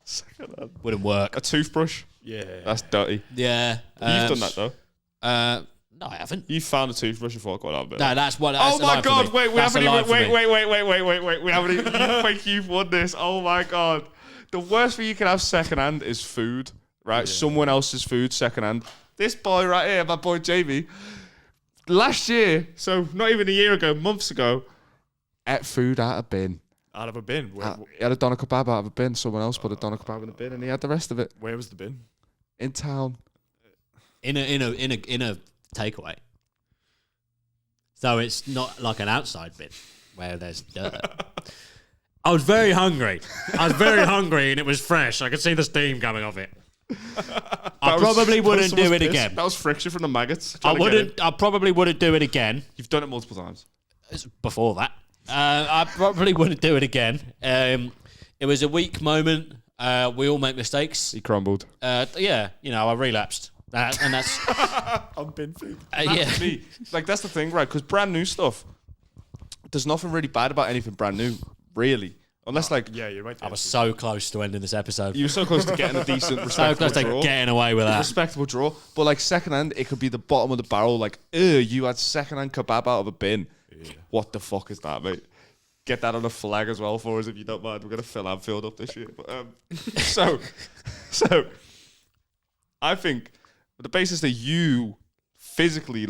[SPEAKER 2] Second hand.
[SPEAKER 1] Wouldn't work.
[SPEAKER 2] A toothbrush.
[SPEAKER 3] Yeah.
[SPEAKER 2] That's dirty.
[SPEAKER 1] Yeah.
[SPEAKER 2] You've done that though.
[SPEAKER 1] No, I haven't.
[SPEAKER 2] You found a toothbrush and thought, God, I'll be.
[SPEAKER 1] No, that's what.
[SPEAKER 2] Oh my God! Wait, we
[SPEAKER 1] haven't
[SPEAKER 2] even. Wait. We haven't even. You think you've won this? Oh my God! The worst thing you can have second hand is food, right? Yeah. Someone else's food second hand. This boy right here, my boy Jamie, last year, so not even a year ago, months ago, ate food out of a bin.
[SPEAKER 3] Out of a bin?
[SPEAKER 2] He had a doner kebab out of a bin. Someone else put a doner kebab in a bin, and he had the rest of it.
[SPEAKER 3] Where was the bin?
[SPEAKER 2] In town.
[SPEAKER 1] In a takeaway. So it's not like an outside bin where there's dirt. I was very hungry. And it was fresh. I could see the steam coming off it. I probably wouldn't do it again.
[SPEAKER 2] That was friction from the maggots.
[SPEAKER 1] I probably wouldn't do it again.
[SPEAKER 2] You've done it multiple times.
[SPEAKER 1] Before that. I probably wouldn't do it again. It was a weak moment. We all make mistakes.
[SPEAKER 2] He crumbled.
[SPEAKER 1] Yeah, I relapsed. And that's
[SPEAKER 3] on bin food.
[SPEAKER 1] Yeah.
[SPEAKER 2] Me. Like, that's the thing, right? Because brand new stuff, there's nothing really bad about anything brand new, really. Unless,
[SPEAKER 3] yeah, you're right.
[SPEAKER 1] I was so close to ending this episode.
[SPEAKER 2] You were so close to getting a decent, respectable
[SPEAKER 1] so close
[SPEAKER 2] draw.
[SPEAKER 1] to getting away with that.
[SPEAKER 2] Respectable draw. But, like, second-hand, it could be the bottom of the barrel. Like, you had second-hand kebab out of a bin. Yeah. What the fuck is that, mate? Get that on a flag as well for us, if you don't mind. We're going to fill Anfield up this year. But, so, I think... the basis that you physically,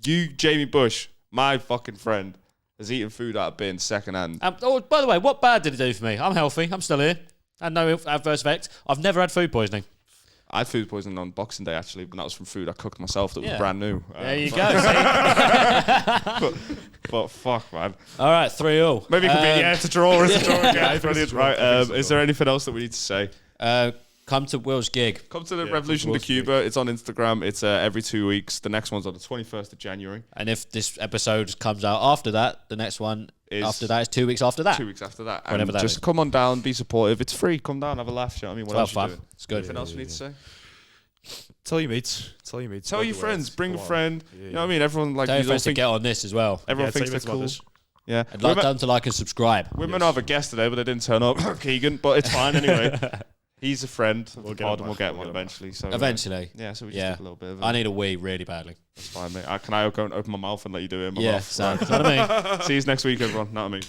[SPEAKER 2] you, Jamie Bush, my fucking friend, has eaten food out of bin second hand.
[SPEAKER 1] By the way, what bad did it do for me? I'm healthy. I'm still here. I had no adverse effects. I've never had food poisoning.
[SPEAKER 2] I had food poisoning on Boxing Day, actually, but that was from food I cooked myself that was brand new.
[SPEAKER 1] There you go.
[SPEAKER 2] but fuck, man.
[SPEAKER 1] All right, 3-0.
[SPEAKER 2] Maybe it could be, it's a draw. It's a draw again. Brilliant. Right, is there anything else that we need to say?
[SPEAKER 1] Come to Will's gig.
[SPEAKER 2] Come to the Revolution de Cuba. It's on Instagram. It's every 2 weeks. The next one's on the 21st of January.
[SPEAKER 1] And if this episode comes out after that, the next one after that is 2 weeks after that.
[SPEAKER 2] 2 weeks after that.
[SPEAKER 1] Whenever that
[SPEAKER 2] just
[SPEAKER 1] is.
[SPEAKER 2] Come on down, be supportive. It's free. Come down, have a laugh. You know what I mean? What else
[SPEAKER 1] fun.
[SPEAKER 2] you doing?
[SPEAKER 1] It's good.
[SPEAKER 2] Anything else we need to say?
[SPEAKER 3] Tell your mates.
[SPEAKER 2] Tell your friends. Bring a friend.
[SPEAKER 3] Yeah,
[SPEAKER 2] you know what I mean? Everyone
[SPEAKER 1] Tell your friends to get on this as well.
[SPEAKER 2] Everyone thinks they're cool. Yeah.
[SPEAKER 1] I'd like them to like and subscribe.
[SPEAKER 2] We're meant to have a guest today, but they didn't turn up. Keegan, but it's fine anyway. He's a friend of the pod, and we'll get one eventually. So
[SPEAKER 1] eventually.
[SPEAKER 2] Yeah, so we just take a little bit of it.
[SPEAKER 1] I need a wee really badly.
[SPEAKER 2] That's fine, mate. Can I go and open my mouth and let you do it in my mouth?
[SPEAKER 1] So, you know what I mean?
[SPEAKER 2] See you next week, everyone. Not me.